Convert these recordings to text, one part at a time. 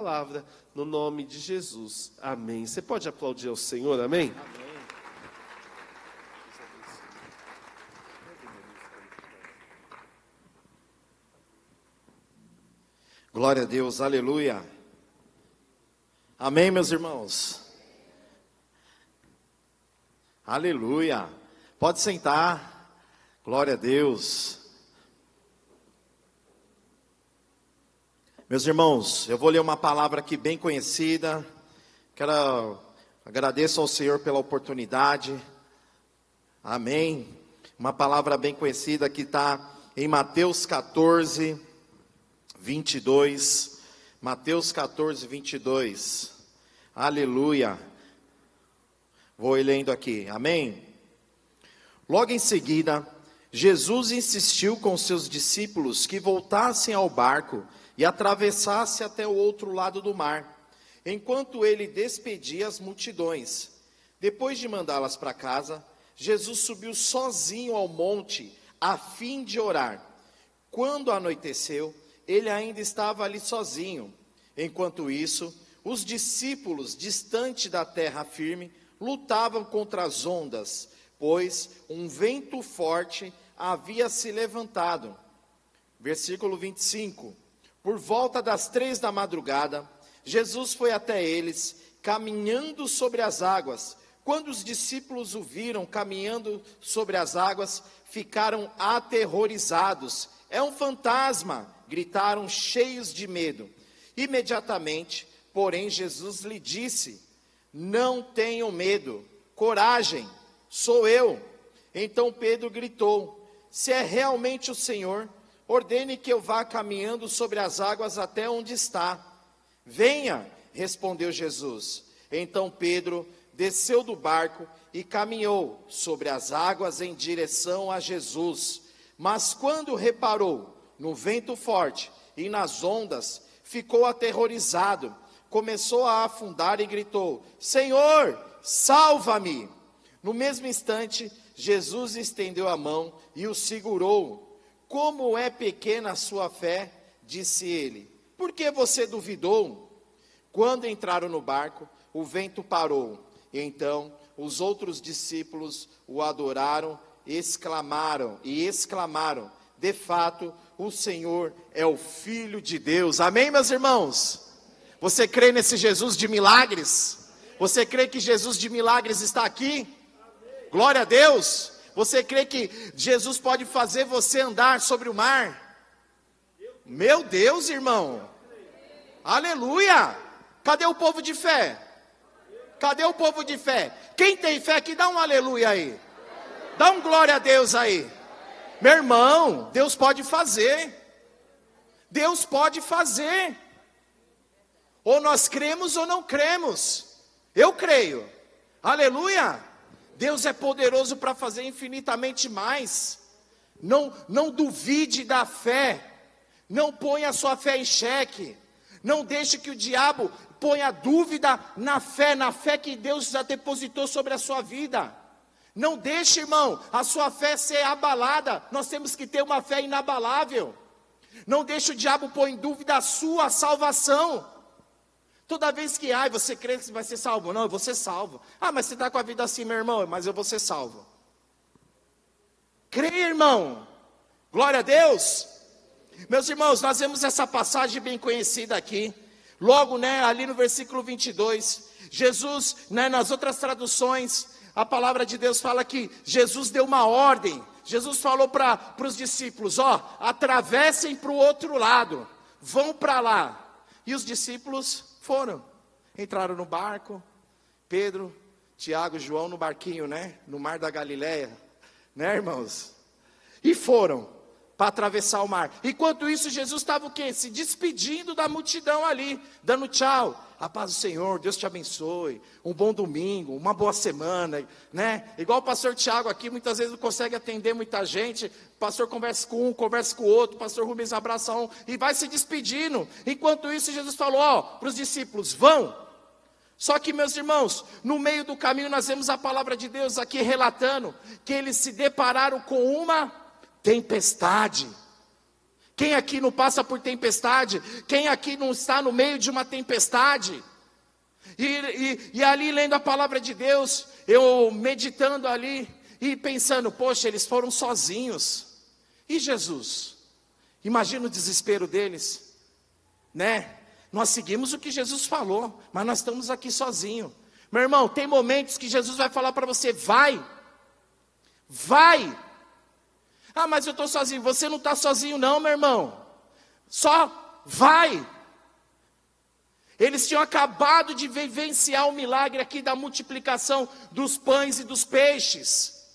palavra, no nome de Jesus. Amém. Você pode aplaudir ao Senhor, amém? Amém. Glória a Deus, aleluia. Amém, meus irmãos. Aleluia. Pode sentar. Glória a Deus. Meus irmãos, eu vou ler uma palavra aqui bem conhecida. Agradeço ao Senhor pela oportunidade. Amém. Uma palavra bem conhecida que está em Mateus 14, 22. Mateus 14, 22. Aleluia. Vou lendo aqui. Amém. Logo em seguida, Jesus insistiu com seus discípulos que voltassem ao barco e atravessasse até o outro lado do mar, enquanto ele despedia as multidões. Depois de mandá-las para casa, Jesus subiu sozinho ao monte, a fim de orar. Quando anoiteceu, ele ainda estava ali sozinho. Enquanto isso, os discípulos, distante da terra firme, lutavam contra as ondas, pois um vento forte havia se levantado. Versículo 25. Por volta das 3 da madrugada, Jesus foi até eles, caminhando sobre as águas. Quando os discípulos o viram caminhando sobre as águas, ficaram aterrorizados. É um fantasma, gritaram cheios de medo. Imediatamente, porém, Jesus lhe disse: não tenham medo, coragem, sou eu. Então Pedro gritou: se é realmente o Senhor, ordene que eu vá caminhando sobre as águas até onde está. Venha, respondeu Jesus. Então Pedro desceu do barco e caminhou sobre as águas em direção a Jesus. Mas quando reparou no vento forte e nas ondas, ficou aterrorizado. Começou a afundar e gritou: Senhor, salva-me! No mesmo instante, Jesus estendeu a mão e o segurou. Como é pequena a sua fé, disse ele. Por que você duvidou? Quando entraram no barco, o vento parou. E então os outros discípulos o adoraram, exclamaram. De fato, o Senhor é o Filho de Deus. Amém, meus irmãos? Você crê nesse Jesus de milagres? Você crê que Jesus de milagres está aqui? Glória a Deus! Você crê que Jesus pode fazer você andar sobre o mar? Meu Deus, irmão! Aleluia! Cadê o povo de fé? Cadê o povo de fé? Quem tem fé que dá um aleluia aí? Dá um glória a Deus aí. Meu irmão, Deus pode fazer. Deus pode fazer. Ou nós cremos ou não cremos. Eu creio. Aleluia! Deus é poderoso para fazer infinitamente mais. Não duvide da fé. Não ponha a sua fé em xeque. Não deixe que o diabo ponha dúvida na fé que Deus já depositou sobre a sua vida. Não deixe, irmão, a sua fé ser abalada. Nós temos que ter uma fé inabalável. Não deixe o diabo pôr em dúvida a sua salvação. Toda vez que, você crê que vai ser salvo. Não, eu vou ser salvo. Mas você está com a vida assim, meu irmão, mas eu vou ser salvo. Creia, irmão. Glória a Deus. Meus irmãos, nós vemos essa passagem bem conhecida aqui. Logo, ali no versículo 22, Jesus, nas outras traduções, a palavra de Deus fala que Jesus deu uma ordem. Jesus falou para os discípulos, atravessem para o outro lado. Vão para lá. E os discípulos foram, entraram no barco, Pedro, Tiago, João no barquinho, no mar da Galileia, irmãos? E foram para atravessar o mar. Enquanto isso, Jesus estava o quê? Se despedindo da multidão ali, dando tchau. A paz do Senhor, Deus te abençoe, um bom domingo, uma boa semana, Igual o pastor Tiago aqui, muitas vezes não consegue atender muita gente, o pastor conversa com um, conversa com o outro, o pastor Rubens abraça um, e vai se despedindo. Enquanto isso, Jesus falou, para os discípulos, vão. Só que, meus irmãos, no meio do caminho, nós vemos a palavra de Deus aqui relatando, que eles se depararam com uma tempestade. Quem aqui não passa por tempestade? Quem aqui não está no meio de uma tempestade? E ali lendo a palavra de Deus, eu meditando ali e pensando, poxa, eles foram sozinhos. E Jesus? Imagina o desespero deles, né? Nós seguimos o que Jesus falou, mas nós estamos aqui sozinhos. Meu irmão, tem momentos que Jesus vai falar para você, vai. Ah, mas eu estou sozinho. Você não está sozinho não, meu irmão. Só vai. Eles tinham acabado de vivenciar o milagre aqui da multiplicação dos pães e dos peixes.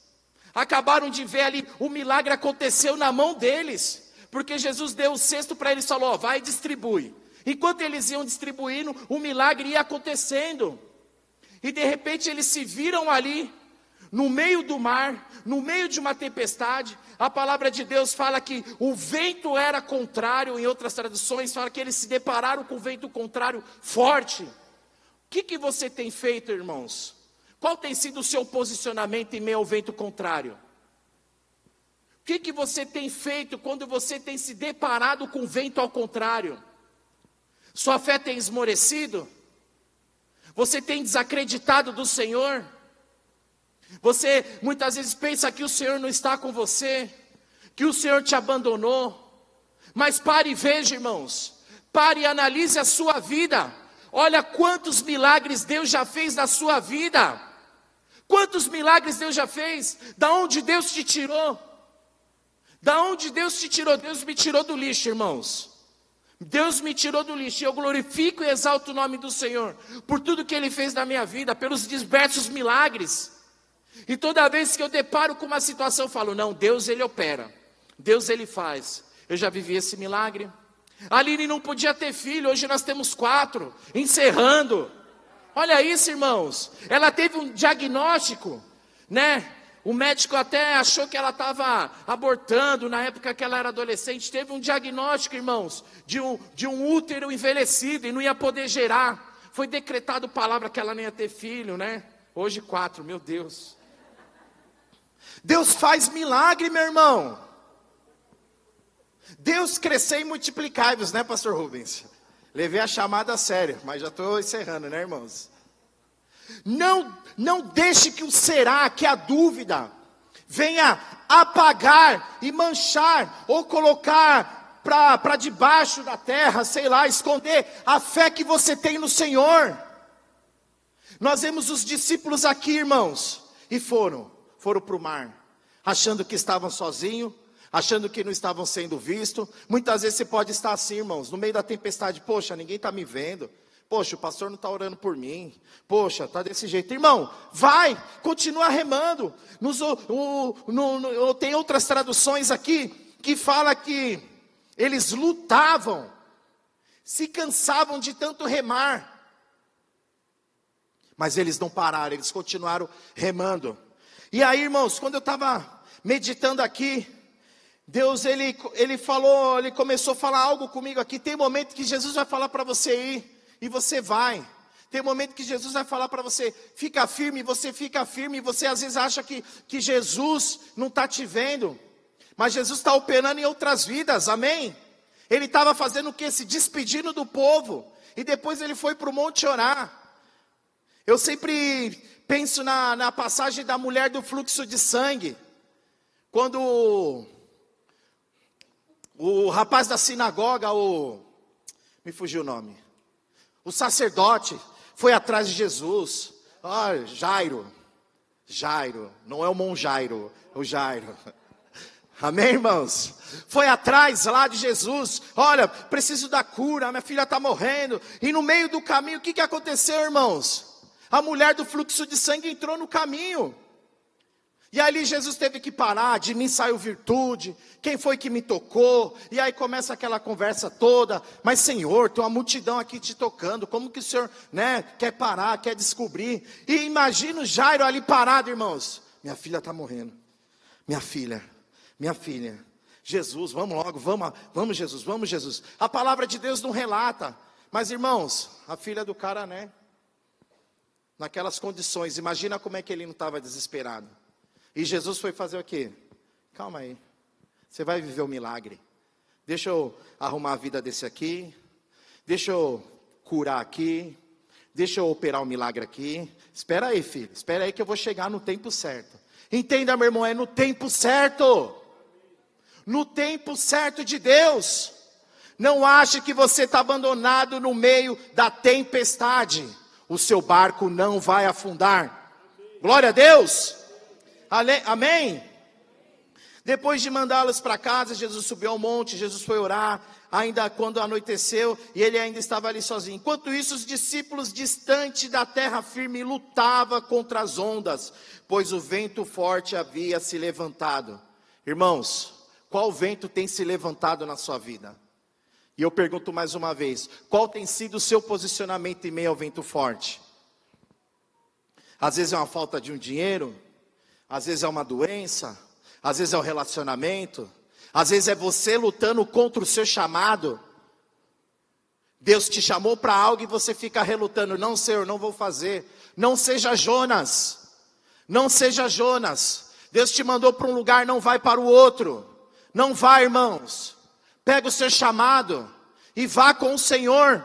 Acabaram de ver ali, o milagre aconteceu na mão deles. Porque Jesus deu o cesto para eles e falou, ó, vai e distribui. Enquanto eles iam distribuindo, o milagre ia acontecendo. E de repente eles se viram ali, no meio do mar, no meio de uma tempestade. A palavra de Deus fala que o vento era contrário, em outras traduções fala que eles se depararam com o vento contrário forte. O que você tem feito, irmãos? Qual tem sido o seu posicionamento em meio ao vento contrário? O que você tem feito quando você tem se deparado com o vento ao contrário? Sua fé tem esmorecido? Você tem desacreditado do Senhor? Você muitas vezes pensa que o Senhor não está com você, que o Senhor te abandonou. Mas pare e veja, irmãos, pare e analise a sua vida. Olha quantos milagres Deus já fez na sua vida. Quantos milagres Deus já fez? Da onde Deus te tirou? Da onde Deus te tirou? Deus me tirou do lixo, irmãos. Deus me tirou do lixo, e eu glorifico e exalto o nome do Senhor, por tudo que Ele fez na minha vida, pelos diversos milagres. E toda vez que eu deparo com uma situação, eu falo, não, Deus Ele opera, Deus Ele faz. Eu já vivi esse milagre. A Aline não podia ter filho, hoje nós temos 4, encerrando. Olha isso, irmãos, ela teve um diagnóstico, né? O médico até achou que ela estava abortando, na época que ela era adolescente. Teve um diagnóstico, irmãos, de um útero envelhecido e não ia poder gerar. Foi decretado palavra que ela nem ia ter filho, né? Hoje 4, meu Deus. Deus faz milagre, meu irmão. Deus crescer e multiplicar-vos, né, pastor Rubens? Levei a chamada a sério, mas já estou encerrando, né, irmãos? Não deixe que o será, que a dúvida venha apagar e manchar, ou colocar para debaixo da terra, sei lá, esconder a fé que você tem no Senhor. Nós vemos os discípulos aqui, irmãos, e foram para o mar, achando que estavam sozinhos, achando que não estavam sendo vistos. Muitas vezes você pode estar assim, irmãos, no meio da tempestade, poxa, ninguém está me vendo. Poxa, o pastor não está orando por mim. Poxa, está desse jeito. Irmão, vai, continua remando. Tem outras traduções aqui que fala que eles lutavam, se cansavam de tanto remar. Mas eles não pararam, eles continuaram remando. E aí, irmãos, quando eu estava meditando aqui, Deus, ele falou, ele começou a falar algo comigo aqui. Tem momento que Jesus vai falar para você ir. E você vai. Tem um momento que Jesus vai falar para você, fica firme, você fica firme. E você às vezes acha que Jesus não está te vendo. Mas Jesus está operando em outras vidas, amém? Ele estava fazendo o quê? Se despedindo do povo. E depois ele foi para o monte orar. Eu sempre penso na passagem da mulher do fluxo de sangue. Quando o rapaz da sinagoga, me fugiu o nome. O sacerdote foi atrás de Jesus. Jairo, não é o Mon Jairo, é o Jairo. Amém, irmãos? Foi atrás lá de Jesus. Olha, preciso da cura, minha filha está morrendo. E no meio do caminho, o que aconteceu, irmãos? A mulher do fluxo de sangue entrou no caminho. E ali Jesus teve que parar, de mim saiu virtude, quem foi que me tocou? E aí começa aquela conversa toda, mas Senhor, tem uma multidão aqui te tocando, como que o Senhor, né, quer parar, quer descobrir? E imagina o Jairo ali parado, irmãos, minha filha está morrendo, minha filha, Jesus, vamos logo, vamos Jesus. A palavra de Deus não relata, mas irmãos, a filha do cara, né, naquelas condições, imagina como é que ele não estava desesperado. E Jesus foi fazer o quê? Calma aí, você vai viver o milagre. Deixa eu arrumar a vida desse aqui. Deixa eu curar aqui. Deixa eu operar um milagre aqui. Espera aí, filho. Espera aí que eu vou chegar no tempo certo. Entenda, meu irmão, é no tempo certo. No tempo certo de Deus. Não ache que você está abandonado no meio da tempestade. O seu barco não vai afundar. Glória a Deus. Amém? Depois de mandá-los para casa, Jesus subiu ao monte, Jesus foi orar, ainda quando anoiteceu, e ele ainda estava ali sozinho. Enquanto isso, os discípulos, distante da terra firme, lutavam contra as ondas, pois o vento forte havia se levantado. Irmãos, qual vento tem se levantado na sua vida? E eu pergunto mais uma vez, qual tem sido o seu posicionamento em meio ao vento forte? Às vezes é uma falta de um dinheiro, às vezes é uma doença, às vezes é um relacionamento, às vezes é você lutando contra o seu chamado. Deus te chamou para algo e você fica relutando, não, Senhor, não vou fazer. Não seja Jonas, não seja Jonas. Deus te mandou para um lugar, não vai para o outro. Não vai, irmãos. Pega o seu chamado e vá com o Senhor.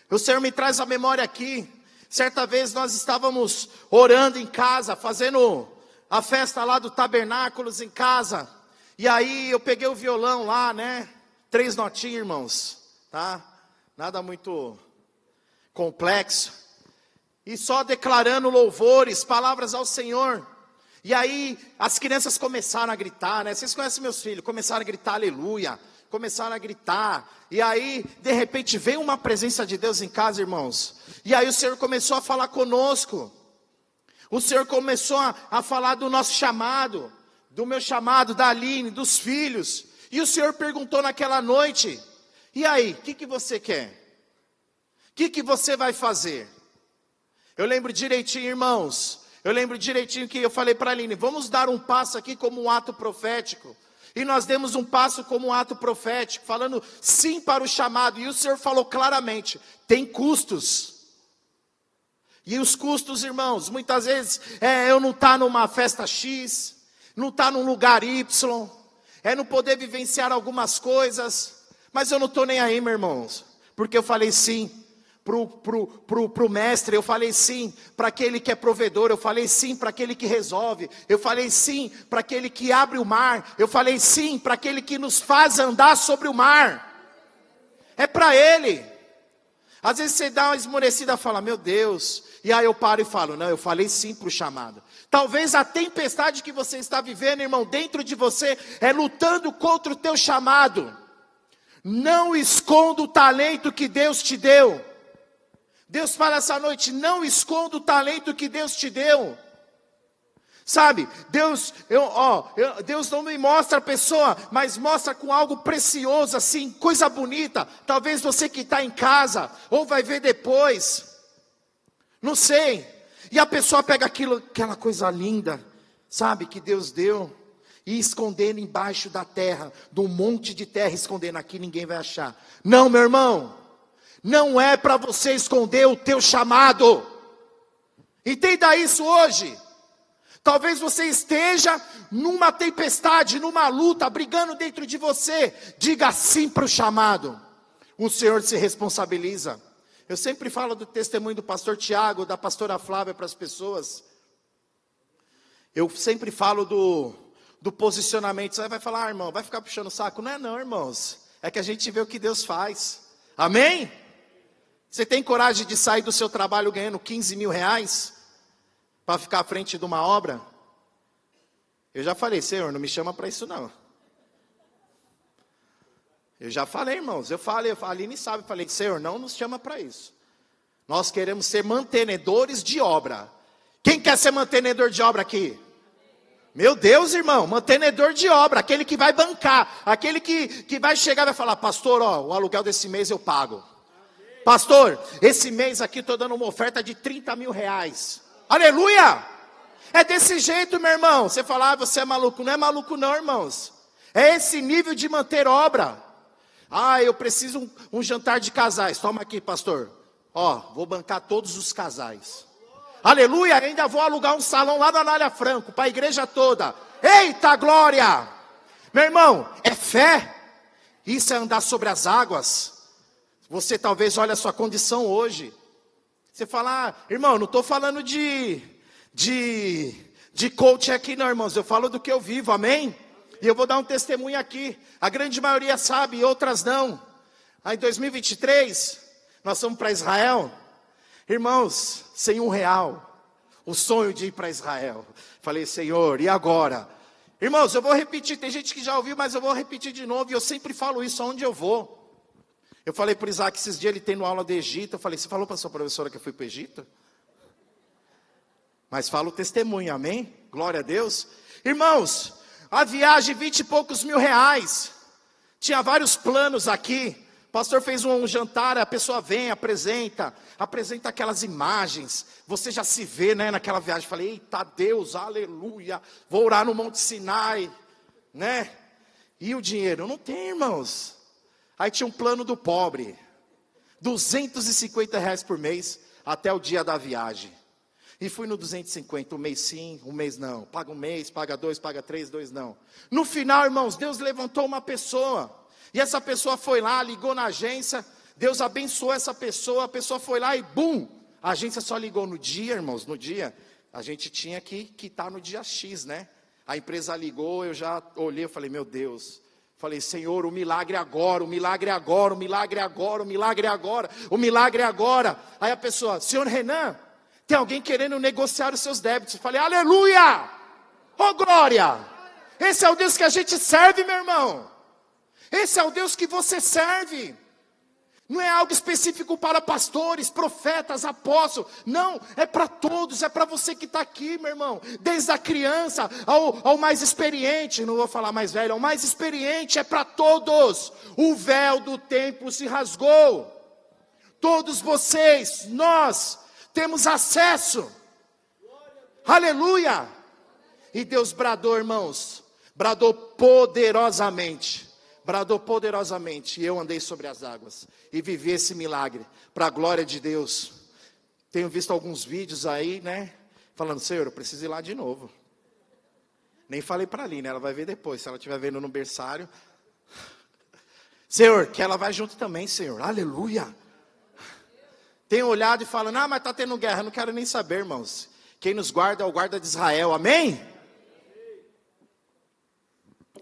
O Senhor me traz a memória aqui. Certa vez nós estávamos orando em casa, fazendo a festa lá do Tabernáculos em casa. E aí eu peguei o violão lá, né? 3 notinhas, irmãos, tá? Nada muito complexo. E só declarando louvores, palavras ao Senhor. E aí as crianças começaram a gritar, né? Vocês conhecem meus filhos, começaram a gritar aleluia. Começaram a gritar, e aí, de repente, veio uma presença de Deus em casa, irmãos, e aí o Senhor começou a falar conosco, o Senhor começou a falar do nosso chamado, do meu chamado, da Aline, dos filhos, e o Senhor perguntou naquela noite, e aí, o que você quer? O que você vai fazer? Eu lembro direitinho, irmãos, que eu falei para a Aline, vamos dar um passo aqui como um ato profético. E nós demos um passo como um ato profético, falando sim para o chamado. E o Senhor falou claramente, tem custos. E os custos, irmãos, muitas vezes eu não estar numa festa X, não estar num lugar Y, não poder vivenciar algumas coisas. Mas eu não estou nem aí, meus irmãos, porque eu falei sim. Pro mestre, eu falei sim para aquele que é provedor, eu falei sim para aquele que resolve, eu falei sim para aquele que abre o mar, eu falei sim para aquele que nos faz andar sobre o mar, é para ele. Às vezes você dá uma esmorecida e fala, meu Deus, e aí eu paro e falo, não, eu falei sim para o chamado. Talvez a tempestade que você está vivendo, irmão, dentro de você, é lutando contra o teu chamado. Não esconda o talento que Deus te deu. Deus fala essa noite, não esconda o talento que Deus te deu. Sabe, Deus não me mostra a pessoa, mas mostra com algo precioso assim, coisa bonita. Talvez você que está em casa, ou vai ver depois, não sei. E a pessoa pega aquela coisa linda, sabe, que Deus deu, e escondendo embaixo da terra, de um monte de terra, escondendo aqui, ninguém vai achar. Não, meu irmão. Não é para você esconder o teu chamado. Entenda isso hoje. Talvez você esteja numa tempestade, numa luta, brigando dentro de você. Diga sim para o chamado. O Senhor se responsabiliza. Eu sempre falo do testemunho do pastor Tiago, da pastora Flávia para as pessoas. Eu sempre falo do posicionamento. Você vai falar, irmão, vai ficar puxando o saco? Não é não, irmãos. É que a gente vê o que Deus faz. Amém? Você tem coragem de sair do seu trabalho ganhando 15 mil reais? Para ficar à frente de uma obra? Eu já falei, Senhor, não me chama para isso não. Eu já falei, irmãos, a Aline sabe, falei, Senhor, não nos chama para isso. Nós queremos ser mantenedores de obra. Quem quer ser mantenedor de obra aqui? Meu Deus, irmão, mantenedor de obra, aquele que vai bancar, aquele que vai chegar e vai falar, pastor, o aluguel desse mês eu pago. Pastor, esse mês aqui estou dando uma oferta de 30 mil reais. Aleluia! É desse jeito, meu irmão. Você fala, você é maluco. Não é maluco não, irmãos. É esse nível de manter obra. Eu preciso um jantar de casais. Toma aqui, pastor. Vou bancar todos os casais. Aleluia! Ainda vou alugar um salão lá na Anália Franco, para a igreja toda. Eita glória! Meu irmão, é fé. Isso é andar sobre as águas. Você talvez olhe a sua condição hoje. Você fala, irmão, não estou falando de coach aqui não, irmãos. Eu falo do que eu vivo, amém? E eu vou dar um testemunho aqui. A grande maioria sabe e outras não. Aí em 2023, nós fomos para Israel. Irmãos, sem R$1. O sonho de ir para Israel. Falei, Senhor, e agora? Irmãos, eu vou repetir. Tem gente que já ouviu, mas eu vou repetir de novo. E eu sempre falo isso aonde eu vou. Eu falei para o Isaac, esses dias ele tendo aula de Egito. Eu falei, você falou para a sua professora que eu fui para o Egito? Mas fala o testemunho, amém? Glória a Deus. Irmãos, a viagem, 20 e poucos mil reais. Tinha vários planos aqui. O pastor fez um jantar, a pessoa vem, apresenta aquelas imagens. Você já se vê, né, naquela viagem. Falei, eita Deus, aleluia. Vou orar no Monte Sinai, né? E o dinheiro? Não tem, irmãos. Aí tinha um plano do pobre. R$250 por mês, até o dia da viagem. E fui no 250, um mês sim, um mês não. Paga um mês, paga 2, paga 3, 2 não. No final, irmãos, Deus levantou uma pessoa. E essa pessoa foi lá, ligou na agência. Deus abençoou essa pessoa. A pessoa foi lá e bum! A agência só ligou no dia, irmãos, no dia. A gente tinha que quitar no dia X, né? A empresa ligou, eu já olhei, eu falei, meu Deus. Falei, Senhor, o milagre agora, o milagre agora, o milagre agora, o milagre agora, o milagre agora. Aí a pessoa, senhor Renan, tem alguém querendo negociar os seus débitos. Eu falei, aleluia! Oh glória! Esse é o Deus que a gente serve, meu irmão. Esse é o Deus que você serve. Não é algo específico para pastores, profetas, apóstolos. Não, é para todos, é para você que está aqui, meu irmão. Desde a criança ao mais experiente, não vou falar mais velho, ao mais experiente, é para todos. O véu do templo se rasgou. Todos vocês, nós, temos acesso. Aleluia. E Deus bradou, irmãos. Bradou poderosamente. Bradou poderosamente. E eu andei sobre as águas. E vivi esse milagre. Para a glória de Deus. Tenho visto alguns vídeos aí, né? Falando, Senhor, eu preciso ir lá de novo. Nem falei para a Aline, ela vai ver depois. Se ela estiver vendo no berçário. Senhor, que ela vai junto também, Senhor. Aleluia. Tem olhado e falando, mas está tendo guerra. Eu não quero nem saber, irmãos. Quem nos guarda é o guarda de Israel, amém?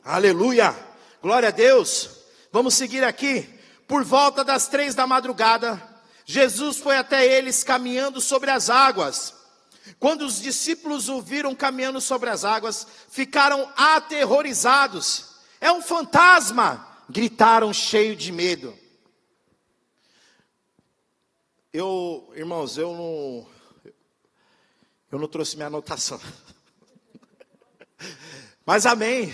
Aleluia, glória a Deus. Vamos seguir aqui. Por volta das 3 da madrugada, Jesus foi até eles caminhando sobre as águas. Quando os discípulos o viram caminhando sobre as águas, ficaram aterrorizados. É um fantasma, gritaram cheios de medo. Irmãos, eu não trouxe minha anotação. Mas amém,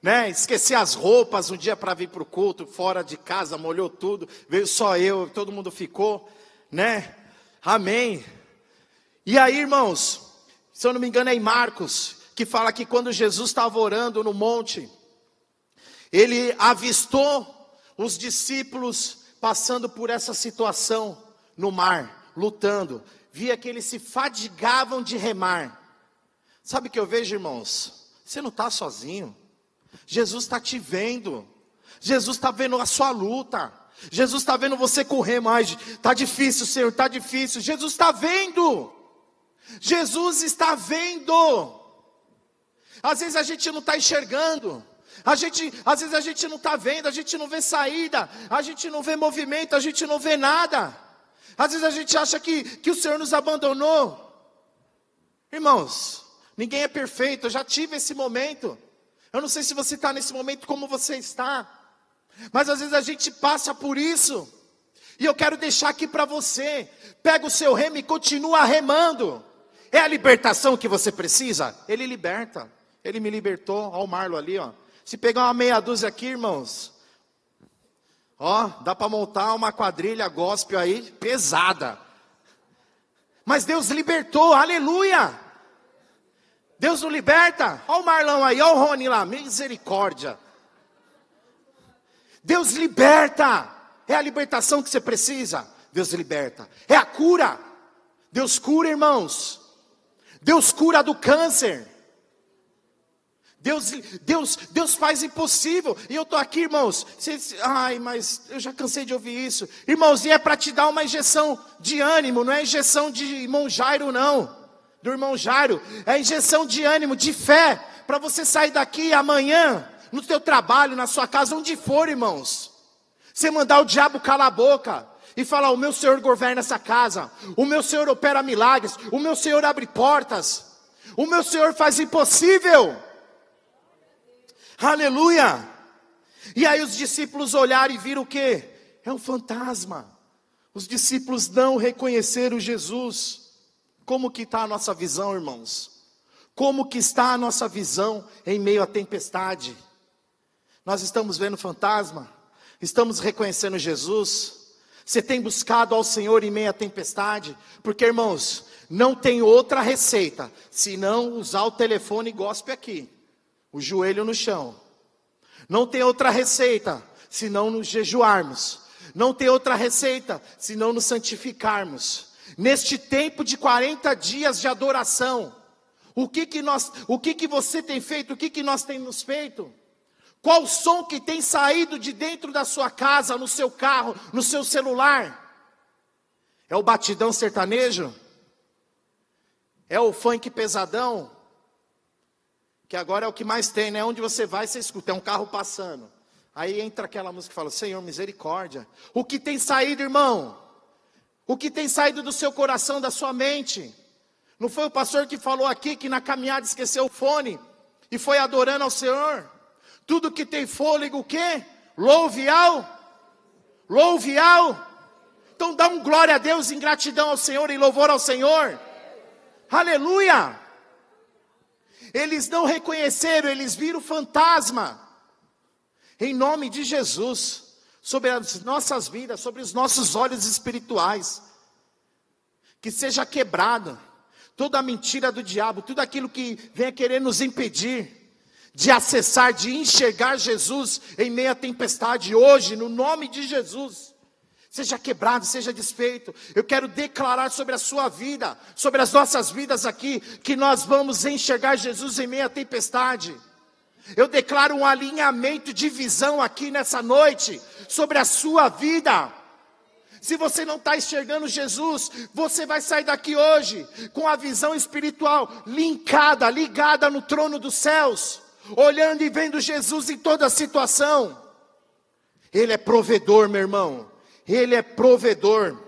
né? Esqueci as roupas um dia para vir para o culto, fora de casa, molhou tudo, veio só eu, todo mundo ficou, né? Amém. E aí, irmãos, se eu não me engano é em Marcos, que fala que quando Jesus estava orando no monte, ele avistou os discípulos passando por essa situação no mar, lutando. Via que eles se fadigavam de remar. Sabe o que eu vejo, irmãos? Você não está sozinho. Jesus está te vendo. Jesus está vendo a sua luta. Jesus está vendo você correr mais. Está difícil, Senhor, está difícil. Jesus está vendo. Jesus está vendo. Às vezes a gente não está enxergando. Às vezes a gente não está vendo. A gente não vê saída. A gente não vê movimento. A gente não vê nada. Às vezes a gente acha que o Senhor nos abandonou. Irmãos, ninguém é perfeito. Eu já tive esse momento. Eu não sei se você está nesse momento como você está. Mas às vezes a gente passa por isso. E eu quero deixar aqui para você. Pega o seu remo e continua remando. É a libertação que você precisa? Ele liberta. Ele me libertou. Olha o Marlon ali, ó. Se pegar uma meia dúzia aqui, irmãos, ó, dá para montar uma quadrilha gospel aí, pesada. Mas Deus libertou, aleluia. Deus nos liberta. Olha o Marlão aí, olha o Rony lá, misericórdia. Deus liberta. É a libertação que você precisa. Deus liberta. É a cura. Deus cura, irmãos. Deus cura do câncer. Deus faz impossível. E eu estou aqui, irmãos. Mas eu já cansei de ouvir isso. Irmãos, e é para te dar uma injeção de ânimo, não é injeção de irmão Jairo, não. Do irmão Jairo. É injeção de ânimo, de fé. Para você sair daqui amanhã, no teu trabalho, na sua casa, onde for, irmãos. Você mandar o diabo calar a boca. E falar, o meu Senhor governa essa casa. O meu Senhor opera milagres. O meu Senhor abre portas. O meu Senhor faz impossível. Aleluia. E aí os discípulos olharam e viram o quê? É um fantasma. Os discípulos não reconheceram Jesus. Como que está a nossa visão, irmãos? Como que está a nossa visão em meio à tempestade? Nós estamos vendo fantasma? Estamos reconhecendo Jesus? Você tem buscado ao Senhor em meio à tempestade? Porque, irmãos, não tem outra receita, senão usar o telefone e gospel aqui. O joelho no chão. Não tem outra receita, senão nos jejuarmos. Não tem outra receita, senão nos santificarmos. Neste tempo de 40 dias de adoração, o que você tem feito? O que nós temos feito? Qual o som que tem saído de dentro da sua casa, no seu carro, no seu celular? É o batidão sertanejo? É o funk pesadão? Que agora é o que mais tem, né? Onde você vai, você escuta, é um carro passando. Aí entra aquela música que fala, Senhor, misericórdia. O que tem saído, irmão? O que tem saído do seu coração, da sua mente? Não foi o pastor que falou aqui que na caminhada esqueceu o fone e foi adorando ao Senhor? Tudo que tem fôlego, o quê? Louve ao. Então dá um glória a Deus em gratidão ao Senhor, em louvor ao Senhor. Aleluia. Eles não reconheceram, eles viram fantasma. Em nome de Jesus, sobre as nossas vidas, sobre os nossos olhos espirituais. Que seja quebrado toda a mentira do diabo, tudo aquilo que venha querer nos impedir de acessar, de enxergar Jesus em meio à tempestade hoje, no nome de Jesus. Seja quebrado, seja desfeito. Eu quero declarar sobre a sua vida, sobre as nossas vidas aqui, que nós vamos enxergar Jesus em meio à tempestade. Eu declaro um alinhamento de visão aqui nessa noite, sobre a sua vida. Se você não está enxergando Jesus, você vai sair daqui hoje, com a visão espiritual ligada no trono dos céus. Olhando e vendo Jesus em toda a situação. Ele é provedor, meu irmão. Ele é provedor.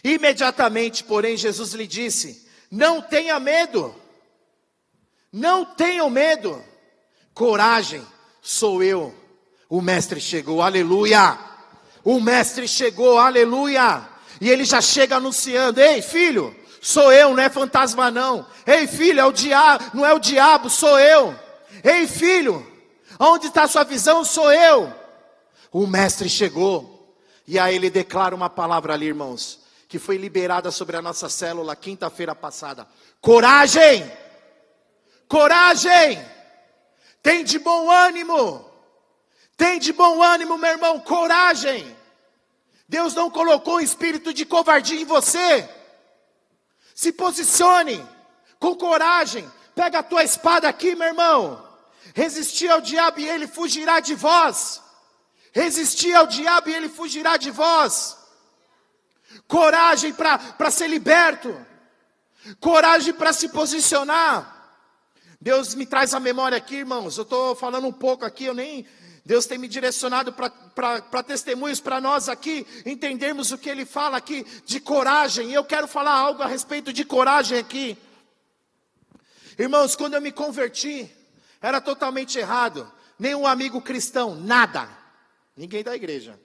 Imediatamente, porém, Jesus lhe disse, não tenha medo. Não tenham medo. Coragem, sou eu. O mestre chegou, aleluia. O mestre chegou, aleluia. E ele já chega anunciando, ei filho, sou eu, não é fantasma não. Ei filho, é o diabo, não é o diabo, sou eu. Ei filho, onde está a sua visão? Sou eu. O mestre chegou. E aí ele declara uma palavra ali, irmãos, que foi liberada sobre a nossa célula quinta-feira passada. Coragem! Coragem! Tem de bom ânimo! Tem de bom ânimo, meu irmão, coragem! Deus não colocou um espírito de covardia em você. Se posicione com coragem. Pega a tua espada aqui, meu irmão. Resistir ao diabo e ele fugirá de vós. Resistir ao diabo e ele fugirá de vós. Coragem para ser liberto. Coragem para se posicionar. Deus me traz a memória aqui, irmãos. Eu estou falando um pouco aqui, Deus tem me direcionado para testemunhos para nós aqui, entendermos o que Ele fala aqui de coragem. E eu quero falar algo a respeito de coragem aqui. Irmãos, quando eu me converti, era totalmente errado. Nenhum amigo cristão, nada. Ninguém da igreja.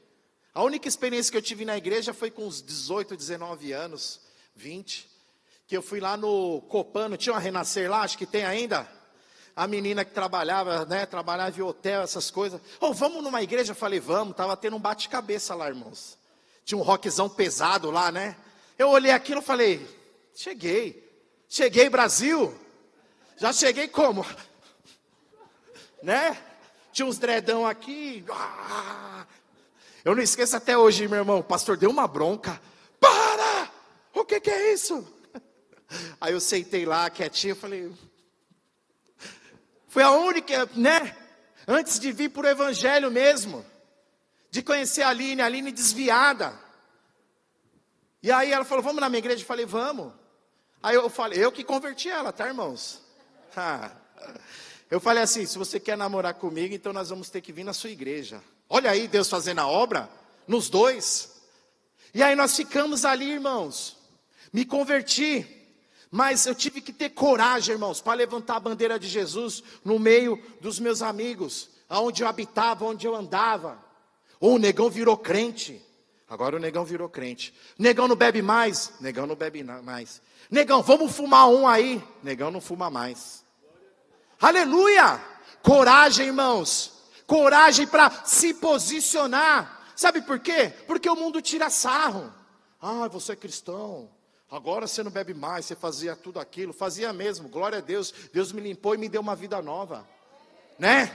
A única experiência que eu tive na igreja foi com uns 18, 19 anos, 20. Que eu fui lá no Copano, tinha uma Renascer lá, acho que tem ainda. A menina que trabalhava, trabalhava em hotel, essas coisas. Vamos numa igreja? Eu falei, vamos. Tava tendo um bate-cabeça lá, irmãos. Tinha um rockzão pesado lá, né? Eu olhei aquilo e falei, cheguei Brasil. Já cheguei como? Né? Tinha uns dredão aqui. Eu não esqueço até hoje, meu irmão. O pastor deu uma bronca. Para! O que é isso? Aí eu sentei lá, quietinho, falei... Foi a única, né? Antes de vir para o evangelho mesmo. De conhecer a Aline desviada. E aí ela falou, vamos na minha igreja? Eu falei, vamos. Aí eu falei, eu que converti ela, tá, irmãos? Eu falei assim, se você quer namorar comigo, então nós vamos ter que vir na sua igreja. Olha aí, Deus fazendo a obra, nos dois. E aí nós ficamos ali, irmãos. Me converti, mas eu tive que ter coragem, irmãos, para levantar a bandeira de Jesus no meio dos meus amigos, aonde eu habitava, onde eu andava. O negão virou crente. Agora o negão virou crente. Negão não bebe mais? Negão não bebe mais. Negão, vamos fumar um aí? Negão não fuma mais. Aleluia! Coragem, irmãos. Coragem para se posicionar. Sabe por quê? Porque o mundo tira sarro. Ah, você é cristão. Agora você não bebe mais, você fazia tudo aquilo. Fazia mesmo, glória a Deus. Deus me limpou e me deu uma vida nova. Né?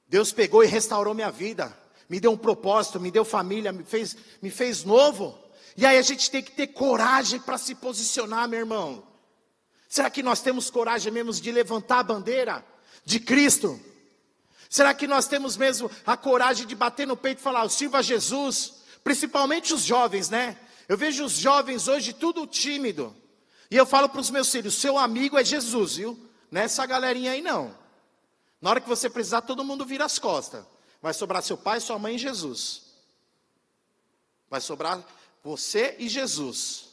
Deus pegou e restaurou minha vida. Me deu um propósito, me deu família, me fez novo. E aí a gente tem que ter coragem para se posicionar, meu irmão. Será que nós temos coragem mesmo de levantar a bandeira de Cristo? Será que nós temos mesmo a coragem de bater no peito e falar, eu sirvo a Jesus? Principalmente os jovens, né? Eu vejo os jovens hoje tudo tímido. E eu falo para os meus filhos, seu amigo é Jesus, viu? Não é essa galerinha aí não. Na hora que você precisar, todo mundo vira as costas. Vai sobrar seu pai, sua mãe e Jesus. Vai sobrar você e Jesus.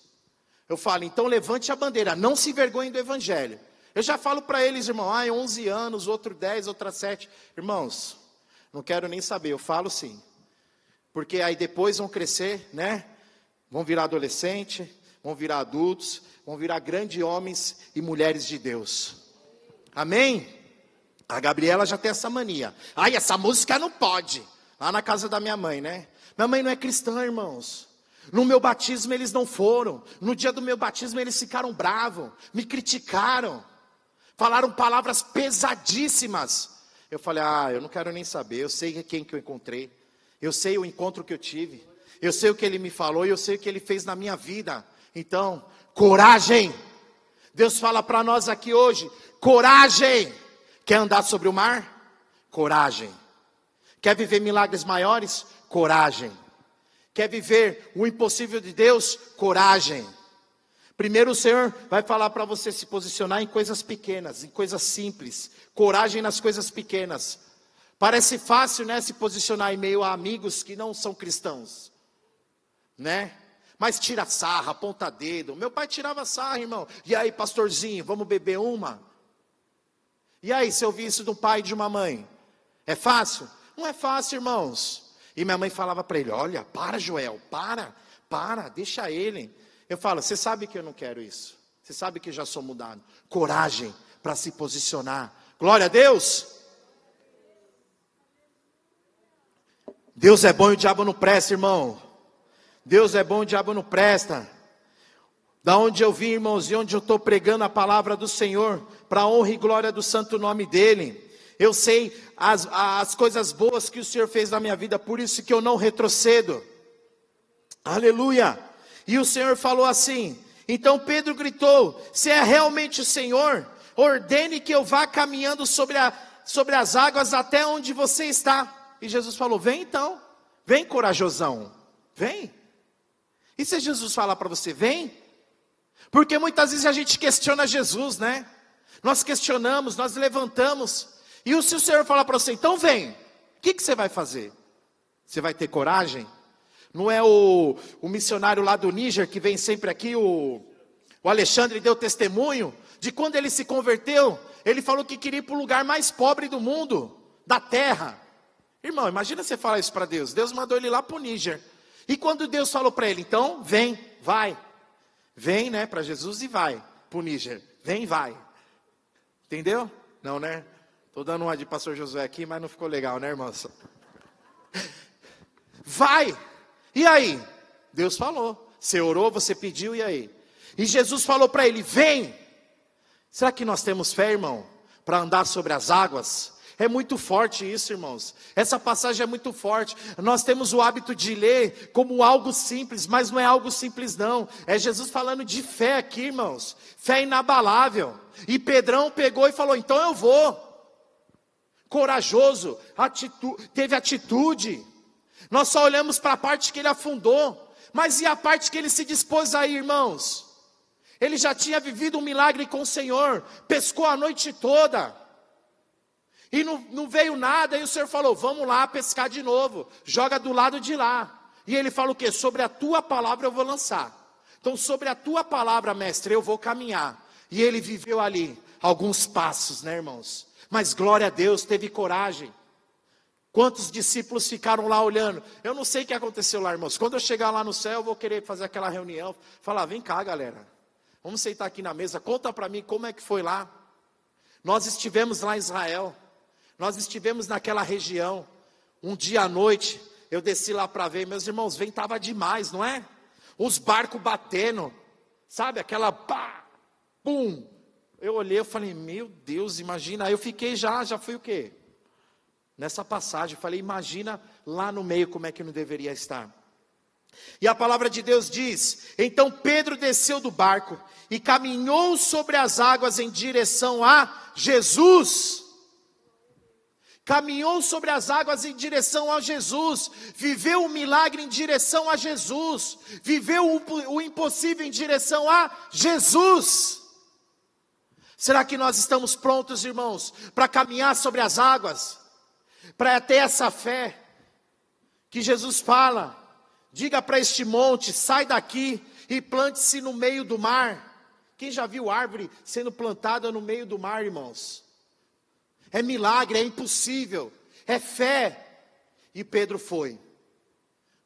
Eu falo, então levante a bandeira, não se envergonhe do evangelho. Eu já falo para eles, irmão, 11 anos, outro 10, outra 7. Irmãos, não quero nem saber, eu falo sim. Porque aí depois vão crescer, né? Vão virar adolescente, vão virar adultos, vão virar grandes homens e mulheres de Deus. Amém? A Gabriela já tem essa mania. Ai, essa música não pode. Lá na casa da minha mãe, né? Minha mãe não é cristã, irmãos. No meu batismo eles não foram. No dia do meu batismo eles ficaram bravos. Me criticaram. Falaram palavras pesadíssimas. Eu falei, eu não quero nem saber. Eu sei quem que eu encontrei. Eu sei o encontro que eu tive. Eu sei o que ele me falou e eu sei o que ele fez na minha vida. Então, coragem. Deus fala para nós aqui hoje, coragem. Quer andar sobre o mar? Coragem. Quer viver milagres maiores? Coragem. Quer viver o impossível de Deus? Coragem. Primeiro o Senhor vai falar para você se posicionar em coisas pequenas, em coisas simples. Coragem nas coisas pequenas. Parece fácil, né, se posicionar em meio a amigos que não são cristãos. Né? Mas tira sarra, aponta dedo. Meu pai tirava sarra, irmão. E aí, pastorzinho, vamos beber uma? E aí, se eu ouvir isso de um pai e de uma mãe? É fácil? Não é fácil, irmãos. E minha mãe falava para ele, olha, para Joel, para, deixa ele. Eu falo, você sabe que eu não quero isso. Você sabe que eu já sou mudado. Coragem para se posicionar. Glória a Deus. Deus é bom e o diabo não presta, irmão. Deus é bom e o diabo não presta. Da onde eu vim, irmãos, e onde eu estou pregando a palavra do Senhor, para a honra e glória do santo nome dEle. Eu sei as coisas boas que o Senhor fez na minha vida, por isso que eu não retrocedo. Aleluia. E o Senhor falou assim, então Pedro gritou, se é realmente o Senhor, ordene que eu vá caminhando sobre as águas até onde você está. E Jesus falou, vem então, vem corajosão, vem. E se Jesus falar para você, vem? Porque muitas vezes a gente questiona Jesus, né? Nós questionamos, nós levantamos. E se o Senhor falar para você, então vem. O que você vai fazer? Você vai ter coragem? Não é o missionário lá do Níger que vem sempre aqui, o Alexandre deu testemunho de quando ele se converteu. Ele falou que queria ir para o lugar mais pobre do mundo, da terra. Irmão, imagina você falar isso para Deus. Deus mandou ele lá para o Níger. E quando Deus falou para ele, então vem, vai. Vem, né, para Jesus e vai para o Níger. Vem e vai. Entendeu? Não, né? Estou dando uma de pastor Josué aqui, mas não ficou legal, né, irmãos? Vai. E aí? Deus falou. Você orou, você pediu, e aí? E Jesus falou para ele, vem. Será que nós temos fé, irmão, para andar sobre as águas? É muito forte isso, irmãos. Essa passagem é muito forte. Nós temos o hábito de ler como algo simples, mas não é algo simples não. É Jesus falando de fé aqui, irmãos. Fé inabalável. E Pedrão pegou e falou, então eu vou. Corajoso, teve atitude. Nós só olhamos para a parte que ele afundou. Mas e a parte que ele se dispôs a ir, irmãos? Ele já tinha vivido um milagre com o Senhor. Pescou a noite toda. E não veio nada, e o Senhor falou, vamos lá pescar de novo, joga do lado de lá. E ele fala o quê? Sobre a tua palavra eu vou lançar. Então sobre a tua palavra, mestre, eu vou caminhar. E ele viveu ali, alguns passos, né, irmãos? Mas glória a Deus, teve coragem. Quantos discípulos ficaram lá olhando? Eu não sei o que aconteceu lá, irmãos. Quando eu chegar lá no céu, eu vou querer fazer aquela reunião, falar, vem cá galera, vamos sentar aqui na mesa, conta para mim como é que foi lá. Nós estivemos lá em Israel. Nós estivemos naquela região, um dia à noite, eu desci lá para ver, meus irmãos, ventava demais, não é? Os barcos batendo, sabe, aquela pá, pum. Eu olhei, eu falei, meu Deus, imagina, aí eu fiquei já fui o quê? Nessa passagem, eu falei, imagina lá no meio como é que não deveria estar. E a palavra de Deus diz, então Pedro desceu do barco e caminhou sobre as águas em direção a Jesus. Caminhou sobre as águas em direção a Jesus, viveu o milagre em direção a Jesus, viveu o impossível em direção a Jesus. Será que nós estamos prontos, irmãos, para caminhar sobre as águas? Para ter essa fé que Jesus fala, diga para este monte, sai daqui e plante-se no meio do mar. Quem já viu árvore sendo plantada no meio do mar, irmãos? É milagre, é impossível, é fé. E Pedro foi.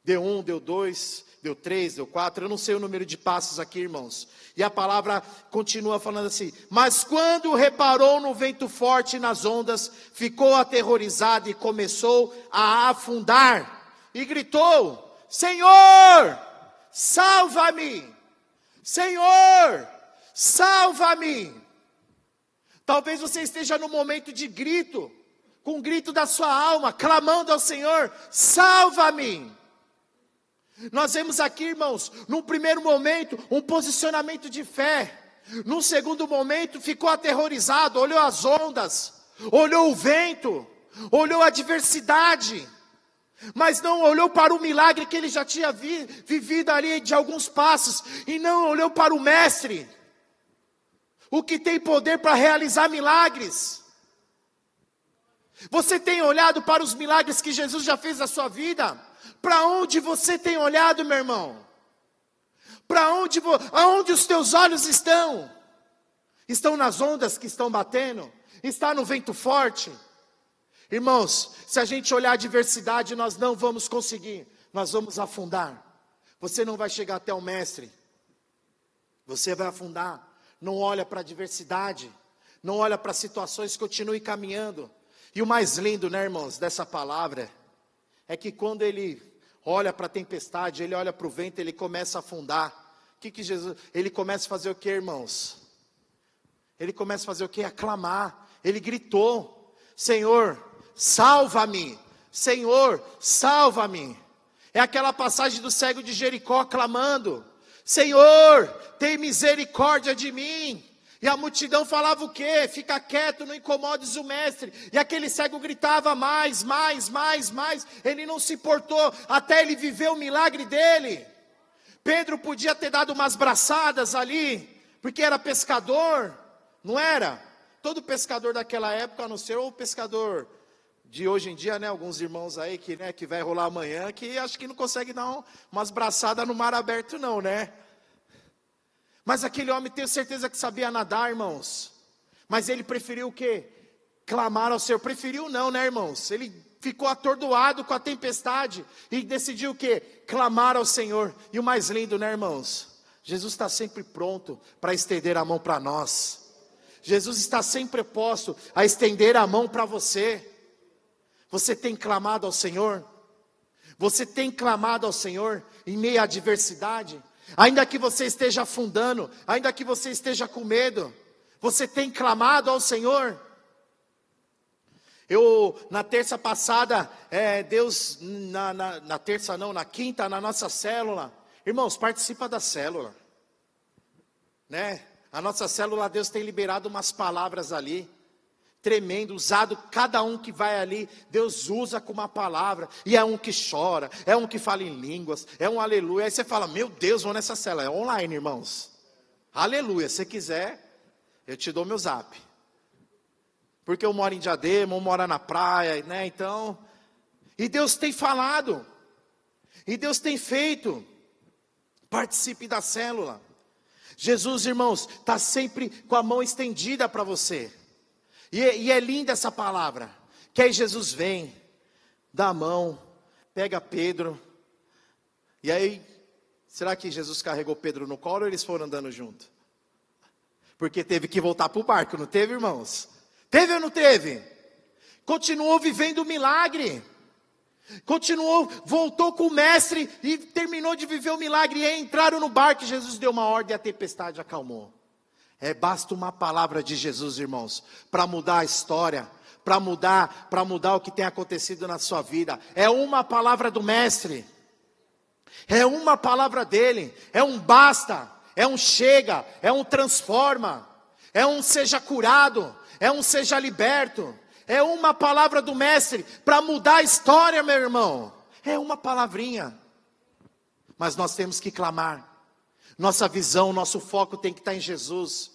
Deu 1, deu 2, deu 3, deu 4, eu não sei o número de passos aqui, irmãos. E a palavra continua falando assim, mas quando reparou no vento forte e nas ondas, ficou aterrorizado e começou a afundar. E gritou, Senhor, salva-me! Senhor, salva-me! Talvez você esteja no momento de grito, com o grito da sua alma, clamando ao Senhor, salva-me. Nós vemos aqui, irmãos, num primeiro momento, um posicionamento de fé. Num segundo momento, ficou aterrorizado, olhou as ondas, olhou o vento, olhou a adversidade, mas não olhou para o milagre que ele já tinha vivido ali de alguns passos, e não olhou para o mestre, o que tem poder para realizar milagres. Você tem olhado para os milagres que Jesus já fez na sua vida? Para onde você tem olhado, meu irmão? Aonde os teus olhos estão? Estão nas ondas que estão batendo? Está no vento forte? Irmãos, se a gente olhar a adversidade, nós não vamos conseguir, nós vamos afundar. Você não vai chegar até o mestre, você vai afundar. Não olha para a adversidade, não olha para as situações, continue caminhando. E o mais lindo, né, irmãos, dessa palavra, é que quando ele olha para a tempestade, ele olha para o vento, ele começa a afundar. Que Jesus, ele começa a fazer o que, irmãos? Ele começa a fazer o que? Aclamar. Ele gritou, Senhor, salva-me, Senhor, salva-me. É aquela passagem do cego de Jericó clamando, Senhor, tem misericórdia de mim. E a multidão falava o quê? Fica quieto, não incomodes o mestre. E aquele cego gritava mais. Ele não se importou, até ele viver o milagre dele. Pedro podia ter dado umas braçadas ali, porque era pescador, não era? Todo pescador daquela época, a não ser o pescador de hoje em dia, né? Alguns irmãos aí que vai rolar amanhã, que acho que não consegue dar umas braçadas no mar aberto não, né? Mas aquele homem, tenho certeza que sabia nadar, irmãos. Mas ele preferiu o quê? Clamar ao Senhor. Preferiu não, né, irmãos? Ele ficou atordoado com a tempestade e decidiu o quê? Clamar ao Senhor. E o mais lindo, né, irmãos? Jesus está sempre pronto para estender a mão para nós. Jesus está sempre posto a estender a mão para você. Você tem clamado ao Senhor? Você tem clamado ao Senhor em meio à adversidade? Ainda que você esteja afundando, ainda que você esteja com medo, você tem clamado ao Senhor? Na terça passada, Deus, na terça não, na quinta, na nossa célula, irmãos, participa da célula, né? A nossa célula, Deus tem liberado umas palavras ali, tremendo, usado, cada um que vai ali, Deus usa com uma palavra, e é um que chora, é um que fala em línguas, é um aleluia, aí você fala, meu Deus, vou nessa célula, é online, irmãos, aleluia, se quiser, eu te dou meu zap, porque eu moro em Diadema, eu moro na praia, né, então, e Deus tem falado, e Deus tem feito, participe da célula. Jesus, irmãos, está sempre com a mão estendida para você. E é linda essa palavra. Que aí Jesus vem, dá a mão, pega Pedro. E aí, será que Jesus carregou Pedro no colo ou eles foram andando junto? Porque teve que voltar para o barco, não teve, irmãos? Teve ou não teve? Continuou vivendo o milagre. Continuou, voltou com o mestre e terminou de viver o milagre. E aí entraram no barco e Jesus deu uma ordem e a tempestade acalmou. Basta uma palavra de Jesus, irmãos, para mudar a história, para mudar o que tem acontecido na sua vida. É uma palavra do mestre, é uma palavra dele, é um basta, é um chega, é um transforma, é um seja curado, é um seja liberto. É uma palavra do mestre para mudar a história, meu irmão. É uma palavrinha. Mas nós temos que clamar. Nossa visão, nosso foco tem que estar em Jesus.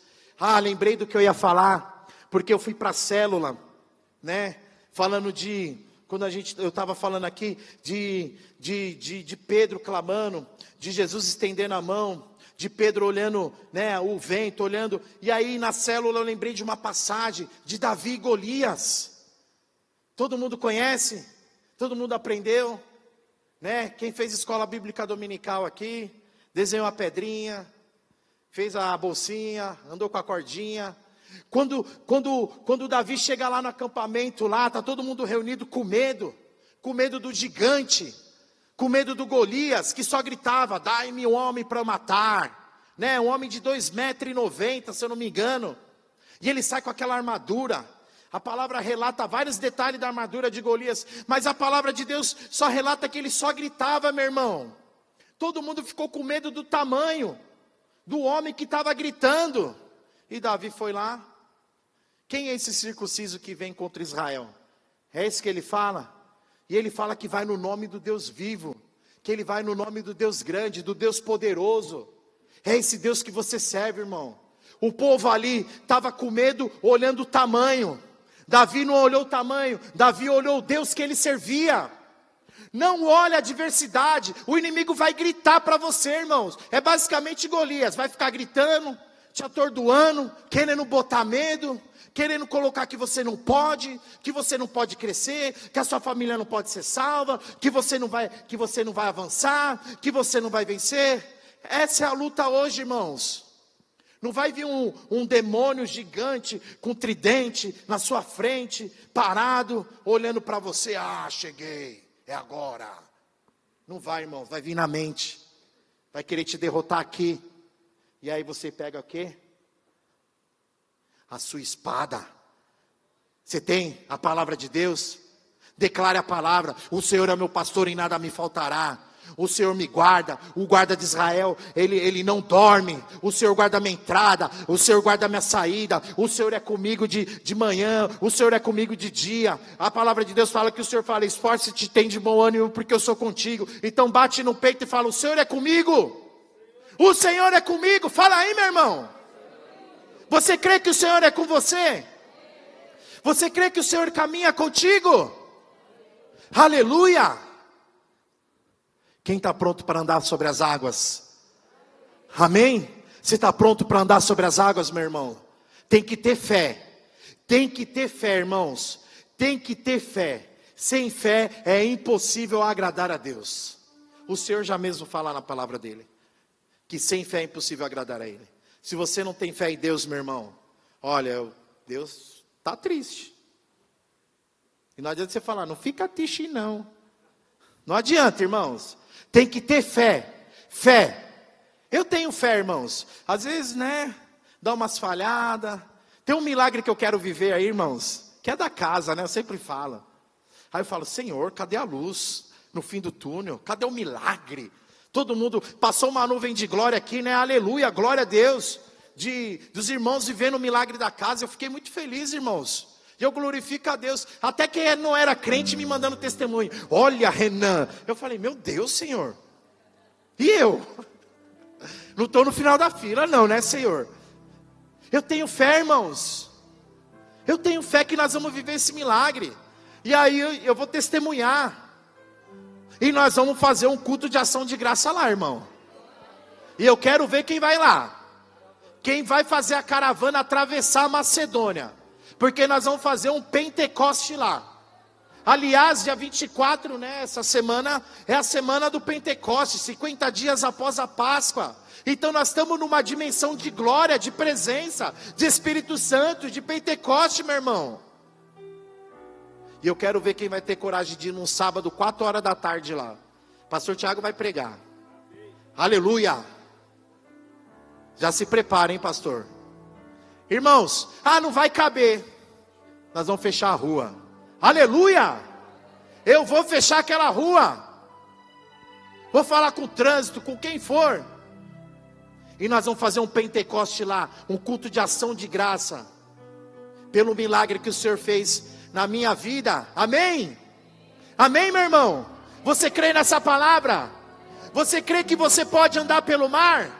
Lembrei do que eu ia falar. Porque eu fui para a célula, né? Falando quando eu estava falando aqui de Pedro clamando, de Jesus estendendo a mão, de Pedro olhando, né, o vento, olhando, e aí na célula eu lembrei de uma passagem de Davi e Golias. Todo mundo conhece? Todo mundo aprendeu? Né? Quem fez escola bíblica dominical aqui, desenhou a pedrinha, fez a bolsinha, andou com a cordinha. Quando Davi chega lá no acampamento, lá, está todo mundo reunido com medo do gigante, com medo do Golias, que só gritava, dai-me um homem para matar, né? Um homem de 2,90 m, se eu não me engano, e ele sai com aquela armadura. A palavra relata vários detalhes da armadura de Golias, mas a palavra de Deus só relata que ele só gritava, meu irmão. Todo mundo ficou com medo do tamanho do homem que estava gritando, e Davi foi lá. Quem é esse circunciso que vem contra Israel? É esse que ele fala? E ele fala que vai no nome do Deus vivo, que ele vai no nome do Deus grande, do Deus poderoso. É esse Deus que você serve, irmão. O povo ali estava com medo, olhando o tamanho. Davi não olhou o tamanho, Davi olhou o Deus que ele servia. Não olha a adversidade, o inimigo vai gritar para você, irmãos. É basicamente Golias, vai ficar gritando, te atordoando, querendo botar medo, querendo colocar que você não pode crescer, que a sua família não pode ser salva, que você não vai avançar, que você não vai vencer. Essa é a luta hoje, irmãos. Não vai vir um demônio gigante com tridente na sua frente, parado, olhando para você, cheguei, é agora. Não vai, irmão, vai vir na mente, vai querer te derrotar aqui. E aí você pega o quê? A sua espada. Você tem a palavra de Deus? Declare a palavra, o Senhor é meu pastor e nada me faltará. O Senhor me guarda, o guarda de Israel, ele não dorme. O Senhor guarda minha entrada, o Senhor guarda minha saída. O Senhor é comigo de manhã, o Senhor é comigo de dia. A palavra de Deus fala que o Senhor fala, esforce-te, tem de bom ânimo, porque eu sou contigo. Então bate no peito e fala, o Senhor é comigo. O Senhor é comigo, fala aí, meu irmão. Você crê que o Senhor é com você? Você crê que o Senhor caminha contigo? Aleluia! Quem está pronto para andar sobre as águas? Amém? Você está pronto para andar sobre as águas, meu irmão? Tem que ter fé. Tem que ter fé, irmãos. Tem que ter fé. Sem fé é impossível agradar a Deus. O Senhor já mesmo fala na palavra dele, que sem fé é impossível agradar a Ele. Se você não tem fé em Deus, meu irmão, olha, Deus está triste. E não adianta você falar, não fica triste não. Não adianta, irmãos. Tem que ter fé. Fé. Eu tenho fé, irmãos. Às vezes, né, dá umas falhadas. Tem um milagre que eu quero viver aí, irmãos. que é da casa, né? Eu sempre falo. Aí eu falo, Senhor, cadê a luz no fim do túnel? Cadê o milagre? Todo mundo, passou uma nuvem de glória aqui, né? Aleluia, glória a Deus. Dos irmãos vivendo o milagre da casa. Eu fiquei muito feliz, irmãos. E eu glorifico a Deus. Até quem não era crente me mandando testemunho. Olha, Renan. Eu falei, meu Deus, Senhor. E eu? Não estou no final da fila não, né, Senhor? Eu tenho fé, irmãos. Eu tenho fé que nós vamos viver esse milagre. E aí eu vou testemunhar. E nós vamos fazer um culto de ação de graça lá, irmão. E eu quero ver quem vai lá. Quem vai fazer a caravana atravessar a Macedônia. Porque nós vamos fazer um Pentecoste lá. Aliás, dia 24, né, essa semana é a semana do Pentecoste, 50 dias após a Páscoa. Então nós estamos numa dimensão de glória, de presença, de Espírito Santo, de Pentecoste, meu irmão. E eu quero ver quem vai ter coragem de ir num sábado, 4 horas da tarde lá. Pastor Tiago vai pregar. Aleluia. Já se prepara, hein, pastor? Irmãos, não vai caber. Nós vamos fechar a rua. Aleluia. Eu vou fechar aquela rua. Vou falar com o trânsito, com quem for. E nós vamos fazer um Pentecoste lá, um culto de ação de graça, pelo milagre que o Senhor fez na minha vida. Amém? Amém, meu irmão? Você crê nessa palavra? Você crê que você pode andar pelo mar?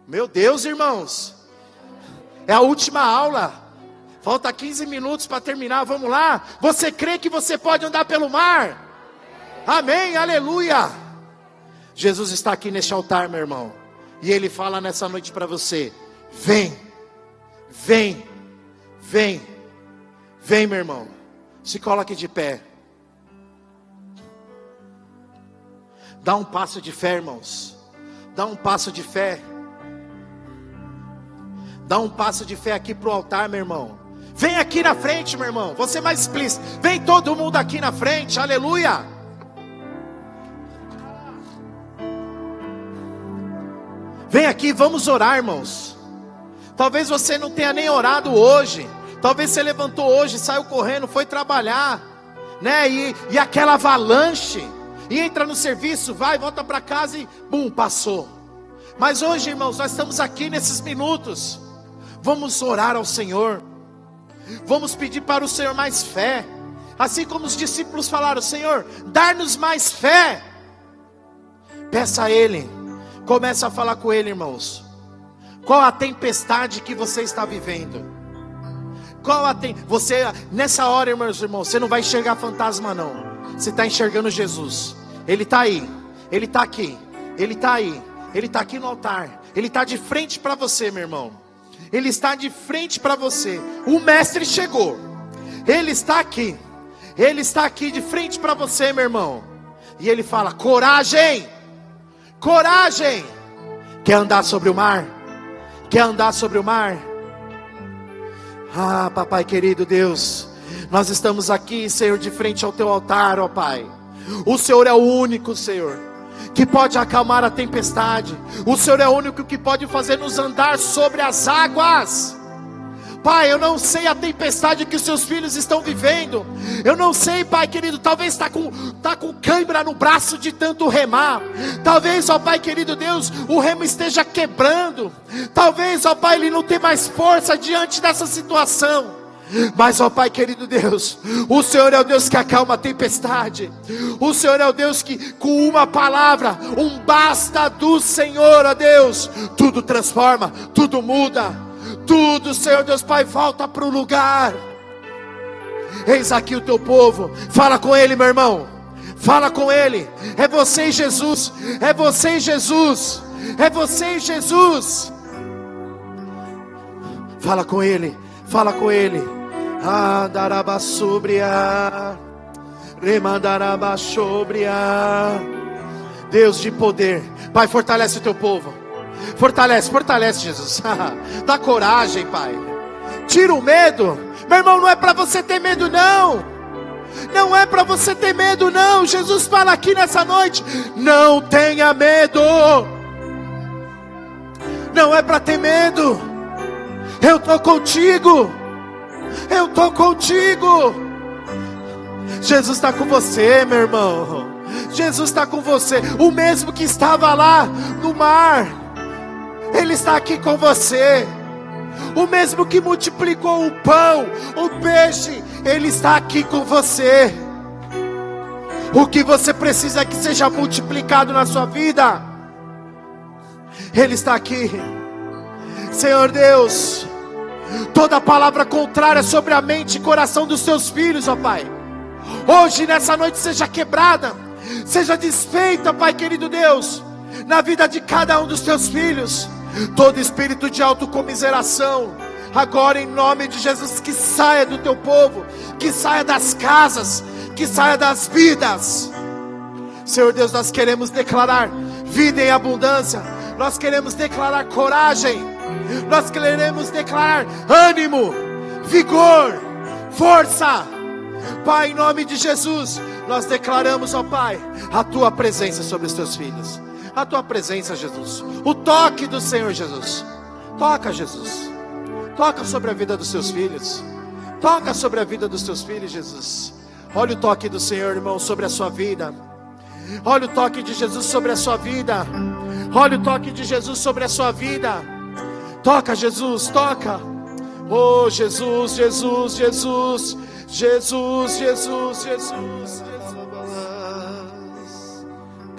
Meu Deus, irmãos, é a última aula, falta 15 minutos para terminar, vamos lá. Você crê que você pode andar pelo mar? Amém, aleluia. Jesus está aqui neste altar, meu irmão. E Ele fala nessa noite para você: vem, vem, vem, vem, meu irmão. Se coloque de pé. Dá um passo de fé, irmãos. Dá um passo de fé. Dá um passo de fé aqui para o altar, meu irmão. Vem aqui na frente, meu irmão. Vou ser mais explícito. Vem todo mundo aqui na frente, aleluia. Vem aqui, vamos orar, irmãos. Talvez você não tenha nem orado hoje. Talvez você levantou hoje, saiu correndo, foi trabalhar, né? E aquela avalanche. E entra no serviço, vai, volta para casa e bum, passou. Mas hoje, irmãos, nós estamos aqui nesses minutos. Vamos orar ao Senhor. Vamos pedir para o Senhor mais fé. Assim como os discípulos falaram: Senhor, dá-nos mais fé. Peça a Ele. Começa a falar com Ele, irmãos. Qual a tempestade que você está vivendo? Você, nessa hora, irmãos, você não vai enxergar fantasma não. Você está enxergando Jesus. Ele está aí. Ele está aqui. Ele está aí. Ele está aqui no altar. Ele está de frente para você, meu irmão. Ele está de frente para você. O mestre chegou. Ele está aqui. Ele está aqui de frente para você, meu irmão. E Ele fala: coragem. Coragem. Quer andar sobre o mar? Quer andar sobre o mar? Papai querido Deus, nós estamos aqui, Senhor, de frente ao Teu altar, ó Pai. O Senhor é o único, Senhor, que pode acalmar a tempestade. O Senhor é o único que pode fazer-nos andar sobre as águas. Pai, eu não sei a tempestade que os seus filhos estão vivendo. Eu não sei, Pai querido, talvez está com cãibra no braço de tanto remar. Talvez, ó Pai querido Deus, o remo esteja quebrando. Talvez, ó Pai, ele não tem mais força diante dessa situação. Mas, ó Pai querido Deus, o Senhor é o Deus que acalma a tempestade. O Senhor é o Deus que, com uma palavra, um basta do Senhor, ó Deus, tudo transforma, tudo muda. Tudo, Senhor Deus Pai, volta para o lugar. Eis aqui o Teu povo. Fala com Ele, meu irmão. Fala com Ele. É você e Jesus. É você e Jesus. É você e Jesus. Fala com Ele. Fala com Ele. Darabasubria, remandarabasubria. Deus de poder, Pai, fortalece o Teu povo. Fortalece, Jesus. Dá coragem, Pai. Tira o medo. Meu irmão, não é para você ter medo, não. Não é para você ter medo, não. Jesus fala aqui nessa noite: não tenha medo. Não é para ter medo. Eu estou contigo. Eu estou contigo. Jesus está com você, meu irmão. Jesus está com você. O mesmo que estava lá no mar, Ele está aqui com você. O mesmo que multiplicou o pão, o peixe, Ele está aqui com você. O que você precisa que seja multiplicado na sua vida, Ele está aqui. Senhor Deus, toda palavra contrária sobre a mente e coração dos teus filhos, ó Pai, hoje nessa noite seja quebrada, seja desfeita, Pai querido Deus, na vida de cada um dos teus filhos. Todo espírito de autocomiseração, agora em nome de Jesus, que saia do teu povo, que saia das casas, que saia das vidas. Senhor Deus, nós queremos declarar vida em abundância, nós queremos declarar coragem, nós queremos declarar ânimo, vigor, força. Pai, em nome de Jesus, nós declaramos, ó Pai, a tua presença sobre os teus filhos. A tua presença, Jesus. O toque do Senhor Jesus. Toca, Jesus. Toca sobre a vida dos seus filhos. Toca sobre a vida dos teus filhos, Jesus. Olha o toque do Senhor, irmão, sobre a sua vida. Olha o toque de Jesus sobre a sua vida. Olha o toque de Jesus sobre a sua vida. Toca, Jesus, toca. Oh, Jesus, Jesus, Jesus. Jesus, Jesus, Jesus.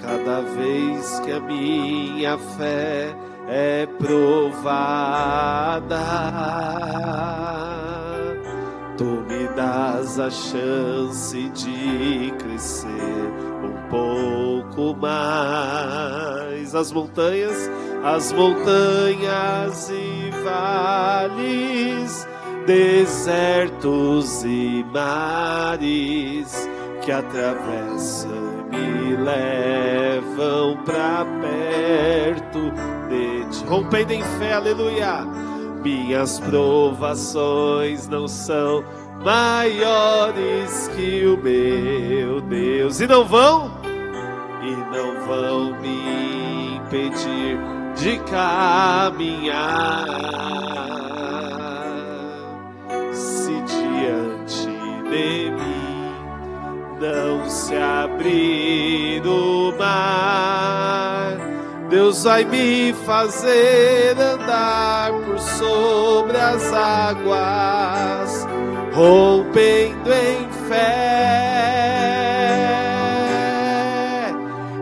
Cada vez que a minha fé é provada, tu me dás a chance de crescer um pouco mais. As montanhas e vales, desertos e mares que atravessam me levam pra perto de ti. Rompendo em fé, aleluia. Minhas provações não são maiores que o meu Deus, e não vão me impedir de caminhar. Se diante de mim não se abrir o mar, Deus vai me fazer andar por sobre as águas, rompendo em fé.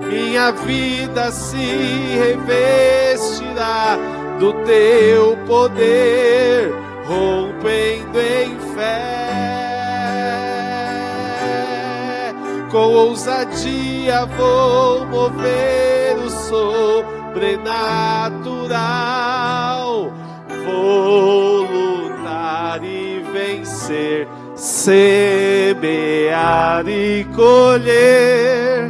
Minha vida se revestirá do teu poder, rompendo em fé. Com ousadia vou mover o sobrenatural, vou lutar e vencer, semear e colher.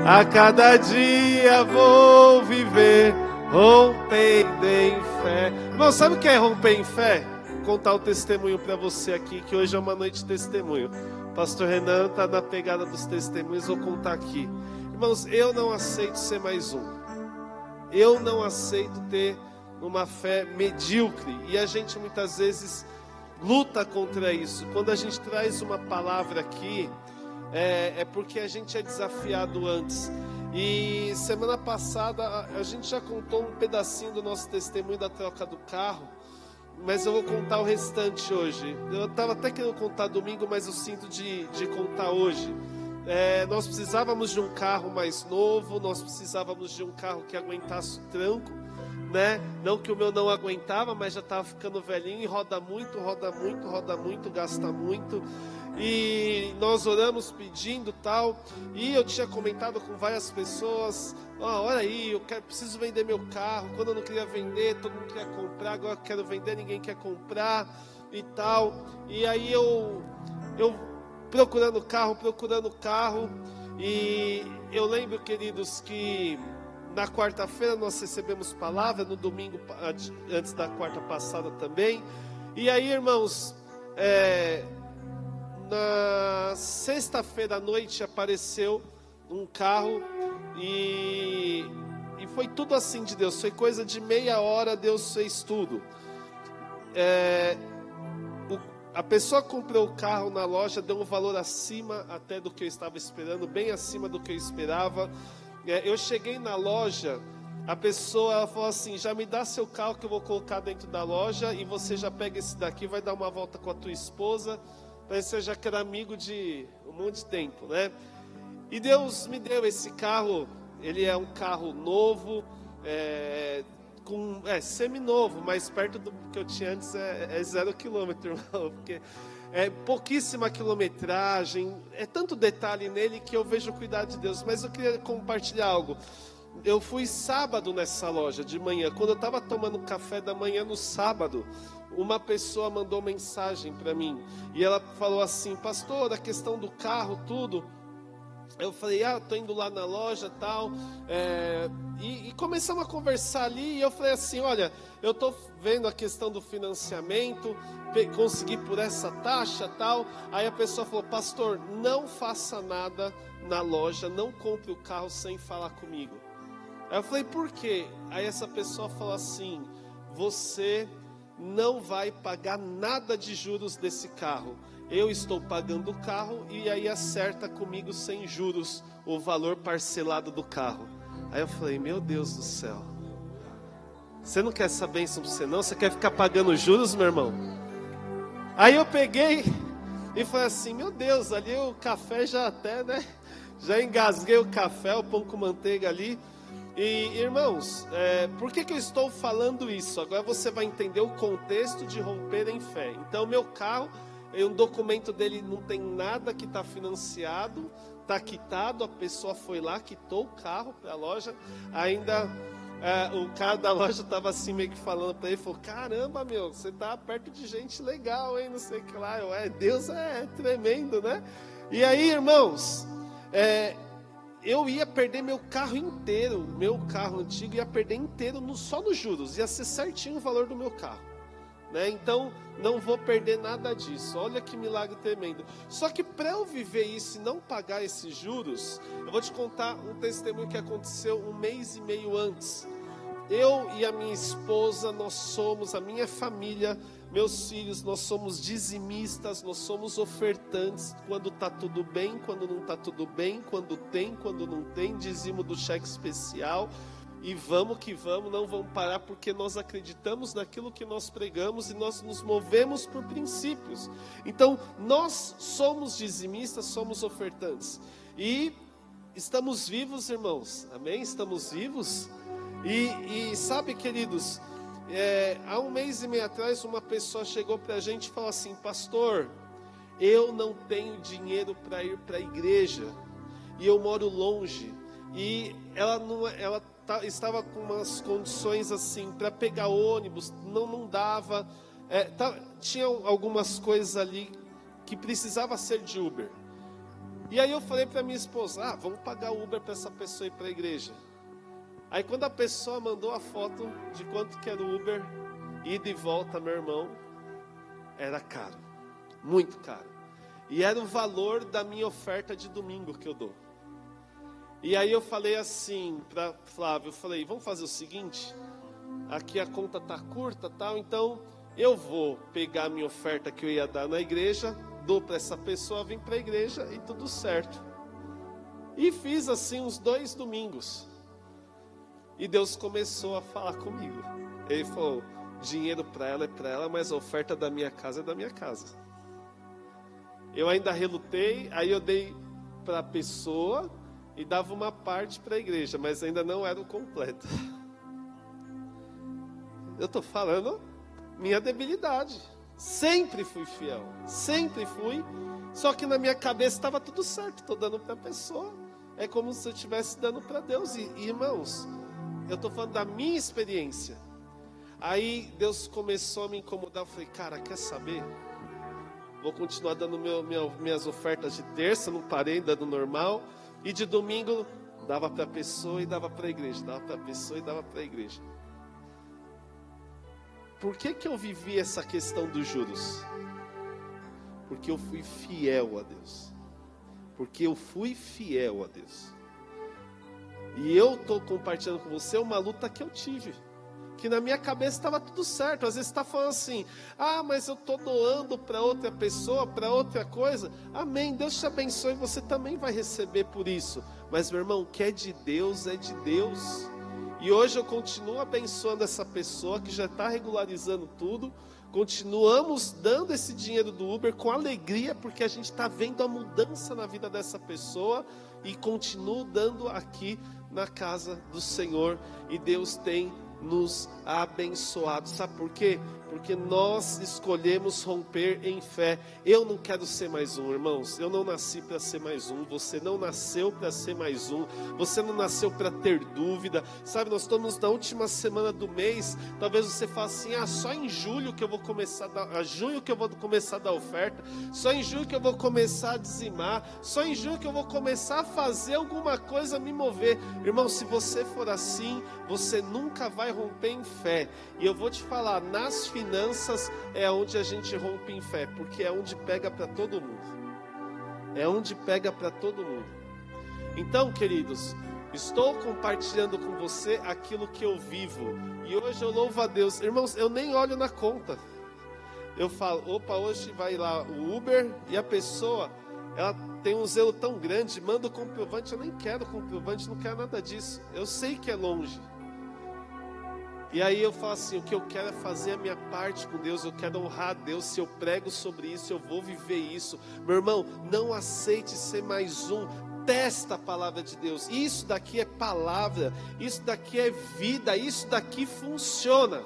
A cada dia vou viver rompendo em fé. Irmão, sabe o que é romper em fé? Vou contar o testemunho para você aqui, que hoje é uma noite de testemunho. Pastor Renan está na pegada dos testemunhos, vou contar aqui. Irmãos, eu não aceito ser mais um. Eu não aceito ter uma fé medíocre. E a gente muitas vezes luta contra isso. Quando a gente traz uma palavra aqui, é porque a gente é desafiado antes. E semana passada a gente já contou um pedacinho do nosso testemunho da troca do carro, mas eu vou contar o restante hoje. Eu estava até querendo contar domingo, mas eu sinto de contar hoje. Nós precisávamos de um carro mais novo, nós precisávamos de um carro que aguentasse o tranco, né? Não que o meu não aguentava, mas já estava ficando velhinho e roda muito, gasta muito. E nós oramos pedindo tal, e eu tinha comentado com várias pessoas: olha aí, preciso vender meu carro. Quando eu não queria vender, todo mundo queria comprar. Agora eu quero vender, ninguém quer comprar e tal. E aí eu procurando carro, e eu lembro, queridos, que na quarta-feira nós recebemos palavra, no domingo antes da quarta passada também. E aí, irmãos, na sexta-feira à noite apareceu um carro, e foi tudo assim de Deus. Foi coisa de meia hora, Deus fez tudo. a pessoa comprou o carro na loja, deu um valor acima até do que eu estava esperando, bem acima do que eu esperava. Eu cheguei na loja, a pessoa ela falou assim, já me dá seu carro que eu vou colocar dentro da loja e você já pega esse daqui, vai dar uma volta com a tua esposa, parece já que era amigo de um monte de tempo, né? E Deus me deu esse carro, ele é um carro novo, semi-novo, mas perto do que eu tinha antes é 0 quilômetro, irmão, porque é pouquíssima quilometragem, é tanto detalhe nele que eu vejo o cuidado de Deus. Mas eu queria compartilhar algo. Eu fui sábado nessa loja de manhã, quando eu estava tomando café da manhã no sábado, uma pessoa mandou mensagem para mim, e ela falou assim, pastor, a questão do carro, tudo. Eu falei, tô indo lá na loja tal, e começamos a conversar ali, e eu falei assim, olha, eu tô vendo a questão do financiamento, consegui por essa taxa tal. Aí a pessoa falou, pastor, não faça nada na loja, não compre o carro sem falar comigo. Aí eu falei, por quê? Aí essa pessoa falou assim, você não vai pagar nada de juros desse carro. Eu estou pagando o carro e aí acerta comigo sem juros o valor parcelado do carro. Aí eu falei, meu Deus do céu. Você não quer essa bênção para você não? Você quer ficar pagando juros, meu irmão? Aí eu peguei e falei assim, meu Deus, ali o café já até, né? Já engasguei o café, o pão com manteiga ali. E irmãos, por que eu estou falando isso? Agora você vai entender o contexto de romper em fé. Então meu carro, um documento dele não tem nada que está financiado, está quitado, a pessoa foi lá, quitou o carro para a loja, ainda o cara da loja estava assim meio que falando para ele, falou, caramba meu, você está perto de gente legal, hein, não sei o que lá, Deus é tremendo, né? E aí irmãos, eu ia perder meu carro inteiro, meu carro antigo ia perder inteiro só nos juros, ia ser certinho o valor do meu carro, né? Então não vou perder nada disso. Olha que milagre tremendo. Só que para eu viver isso e não pagar esses juros, eu vou te contar um testemunho que aconteceu 1 mês e meio antes. Eu e a minha esposa, nós somos, a minha família, meus filhos, nós somos dizimistas, nós somos ofertantes, quando está tudo bem, quando não está tudo bem, quando tem, quando não tem, dizimo do cheque especial, e vamos que vamos, não vamos parar, porque nós acreditamos naquilo que nós pregamos, e nós nos movemos por princípios. Então, nós somos dizimistas, somos ofertantes, e estamos vivos, irmãos, amém? Estamos vivos, e sabe, queridos, há 1 mês e meio atrás, uma pessoa chegou para a gente e falou assim, pastor, eu não tenho dinheiro para ir para a igreja, e eu moro longe, e ela estava com umas condições assim, para pegar ônibus, não dava, tinha algumas coisas ali que precisava ser de Uber. E aí eu falei para minha esposa, vamos pagar Uber para essa pessoa ir para a igreja. Aí quando a pessoa mandou a foto de quanto que era o Uber, ida e volta, meu irmão, era caro, muito caro. E era o valor da minha oferta de domingo que eu dou. E aí eu falei assim para Flávio, eu falei, vamos fazer o seguinte, aqui a conta tá curta, tal, então eu vou pegar a minha oferta que eu ia dar na igreja, dou para essa pessoa, vim para a igreja e tudo certo. E fiz assim uns 2 domingos. E Deus começou a falar comigo. Ele falou, dinheiro para ela é para ela, mas a oferta da minha casa é da minha casa. Eu ainda relutei, aí eu dei para a pessoa e dava uma parte para a igreja, mas ainda não era o completo. Eu estou falando minha debilidade. Sempre fui fiel, sempre fui, só que na minha cabeça estava tudo certo, estou dando para a pessoa. É como se eu estivesse dando para Deus. E irmãos, eu estou falando da minha experiência. Aí Deus começou a me incomodar. Eu falei, cara, quer saber? Vou continuar dando minhas ofertas de terça, não parei dando normal. E de domingo, dava para a pessoa e dava para a igreja. Dava para a pessoa e dava para a igreja. Por que eu vivi essa questão dos juros? Porque eu fui fiel a Deus. Porque eu fui fiel a Deus. E eu estou compartilhando com você uma luta que eu tive. que na minha cabeça estava tudo certo. Às vezes você está falando assim, mas eu estou doando para outra pessoa, para outra coisa. Amém, Deus te abençoe, você também vai receber por isso. Mas meu irmão, o que é de Deus, é de Deus. E hoje eu continuo abençoando essa pessoa que já está regularizando tudo. Continuamos dando esse dinheiro do Uber com alegria, porque a gente está vendo a mudança na vida dessa pessoa. E continuo dando aqui na casa do Senhor. E Deus tem nos abençoado. Sabe por quê? Porque nós escolhemos romper em fé. Eu não quero ser mais um, irmãos. Eu não nasci para ser mais um. Você não nasceu para ser mais um. Você não nasceu para ter dúvida. Sabe, nós estamos na última semana do mês. Talvez você fale assim, só em julho que eu vou começar a dar, junho que eu vou começar a dar oferta. Só em julho que eu vou começar a dizimar. Só em julho que eu vou começar a fazer alguma coisa, me mover. Irmão, se você for assim, você nunca vai romper em fé. E eu vou te falar, nas finanças é onde a gente rompe em fé, porque é onde pega para todo mundo. É onde pega para todo mundo. Então, queridos, estou compartilhando com você aquilo que eu vivo. E hoje eu louvo a Deus. Irmãos, eu nem olho na conta. Eu falo, hoje vai lá o Uber e a pessoa, ela tem um zelo tão grande, manda o comprovante. Eu nem quero comprovante, não quero nada disso. Eu sei que é longe. E aí eu falo assim, o que eu quero é fazer a minha parte com Deus, eu quero honrar a Deus. Se eu prego sobre isso, eu vou viver isso. Meu irmão, não aceite ser mais um. Testa a palavra de Deus. Isso daqui é palavra, isso daqui é vida, isso daqui funciona.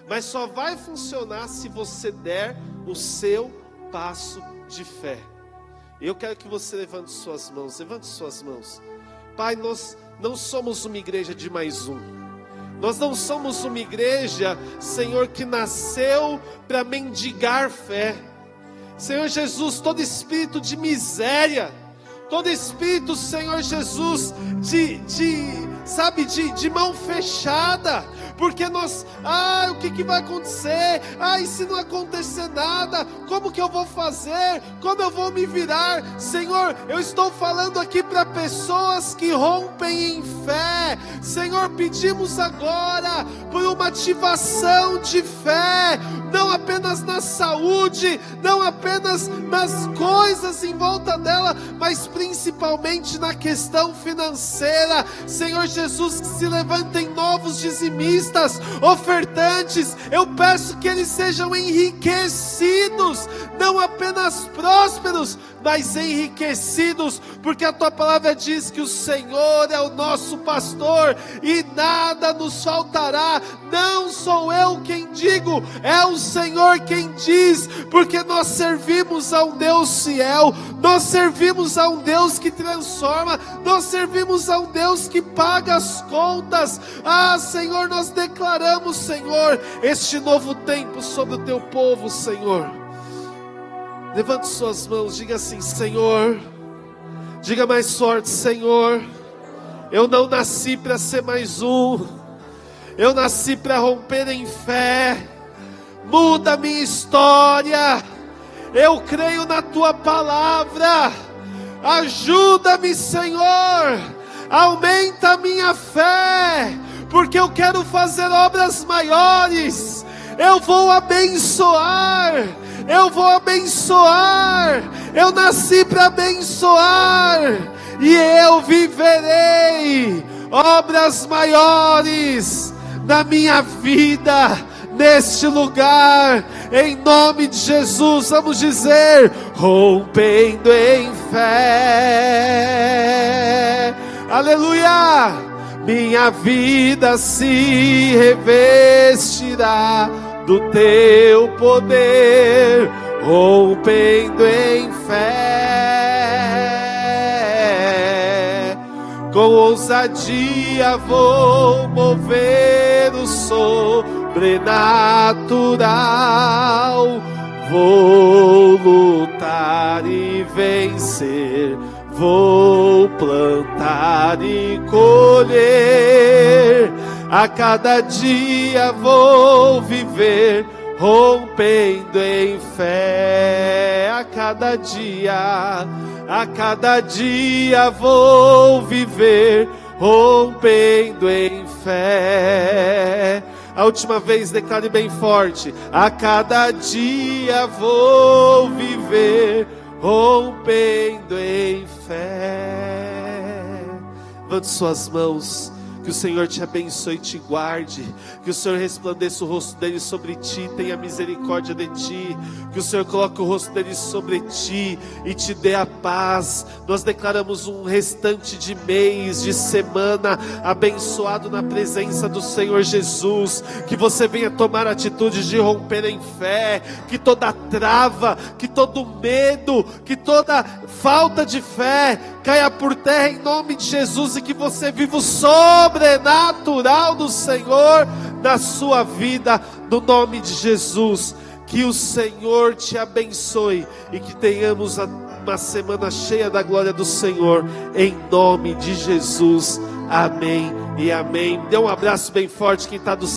Mas só vai funcionar se você der o seu passo de fé. Eu quero que você levante suas mãos. Pai, nós não somos uma igreja de mais um. Nós não somos uma igreja, Senhor, que nasceu para mendigar fé. Senhor Jesus, todo espírito de miséria, todo espírito, Senhor Jesus, de mão fechada, porque nós, o que vai acontecer? E se não acontecer nada, como que eu vou fazer? Como eu vou me virar? Senhor, eu estou falando aqui para pessoas que rompem em fé. Senhor, pedimos agora por uma ativação de fé, não apenas na saúde, não apenas nas coisas em volta dela, mas principalmente na questão financeira. Senhor Jesus, que se levantem novos dizimistas, ofertantes. Eu peço que eles sejam enriquecidos, não apenas prósperos, mas enriquecidos, porque a tua palavra diz que o Senhor é o nosso pastor e nada nos faltará. Não sou eu quem digo, é o Senhor quem diz, porque nós servimos a um Deus fiel, nós servimos a um Deus que transforma, nós servimos a um Deus que paga as contas. Senhor, nós declaramos, Senhor, este novo tempo sobre o teu povo, Senhor. Levante suas mãos, diga assim, Senhor. Diga mais forte, Senhor, eu não nasci para ser mais um, eu nasci para romper em fé. Muda a minha história, eu creio na tua palavra. Ajuda-me, Senhor, aumenta a minha fé, porque eu quero fazer obras maiores. Eu vou abençoar, eu nasci para abençoar, e eu viverei obras maiores na minha vida, neste lugar, em nome de Jesus. Vamos dizer, rompendo em fé, aleluia. Minha vida se revestirá do teu poder, rompendo em fé. Com ousadia vou mover o sobrenatural, vou lutar e vencer, vou plantar e colher. A cada dia vou viver rompendo em fé. A cada dia vou viver rompendo em fé. A última vez, declare bem forte: a cada dia vou viver rompendo em fé. Levante suas mãos. Que o Senhor te abençoe e te guarde. Que o Senhor resplandeça o rosto dele sobre ti, tenha misericórdia de ti. Que o Senhor coloque o rosto dele sobre ti e te dê a paz. Nós declaramos um restante de mês, de semana abençoado na presença do Senhor Jesus. Que você venha tomar atitudes de romper em fé. Que toda trava, que todo medo, que toda falta de fé caia por terra em nome de Jesus. E que você viva o sobrenatural do Senhor na sua vida, no nome de Jesus. Que o Senhor te abençoe e que tenhamos uma semana cheia da glória do Senhor, em nome de Jesus. Amém e amém. Dê um abraço bem forte quem está do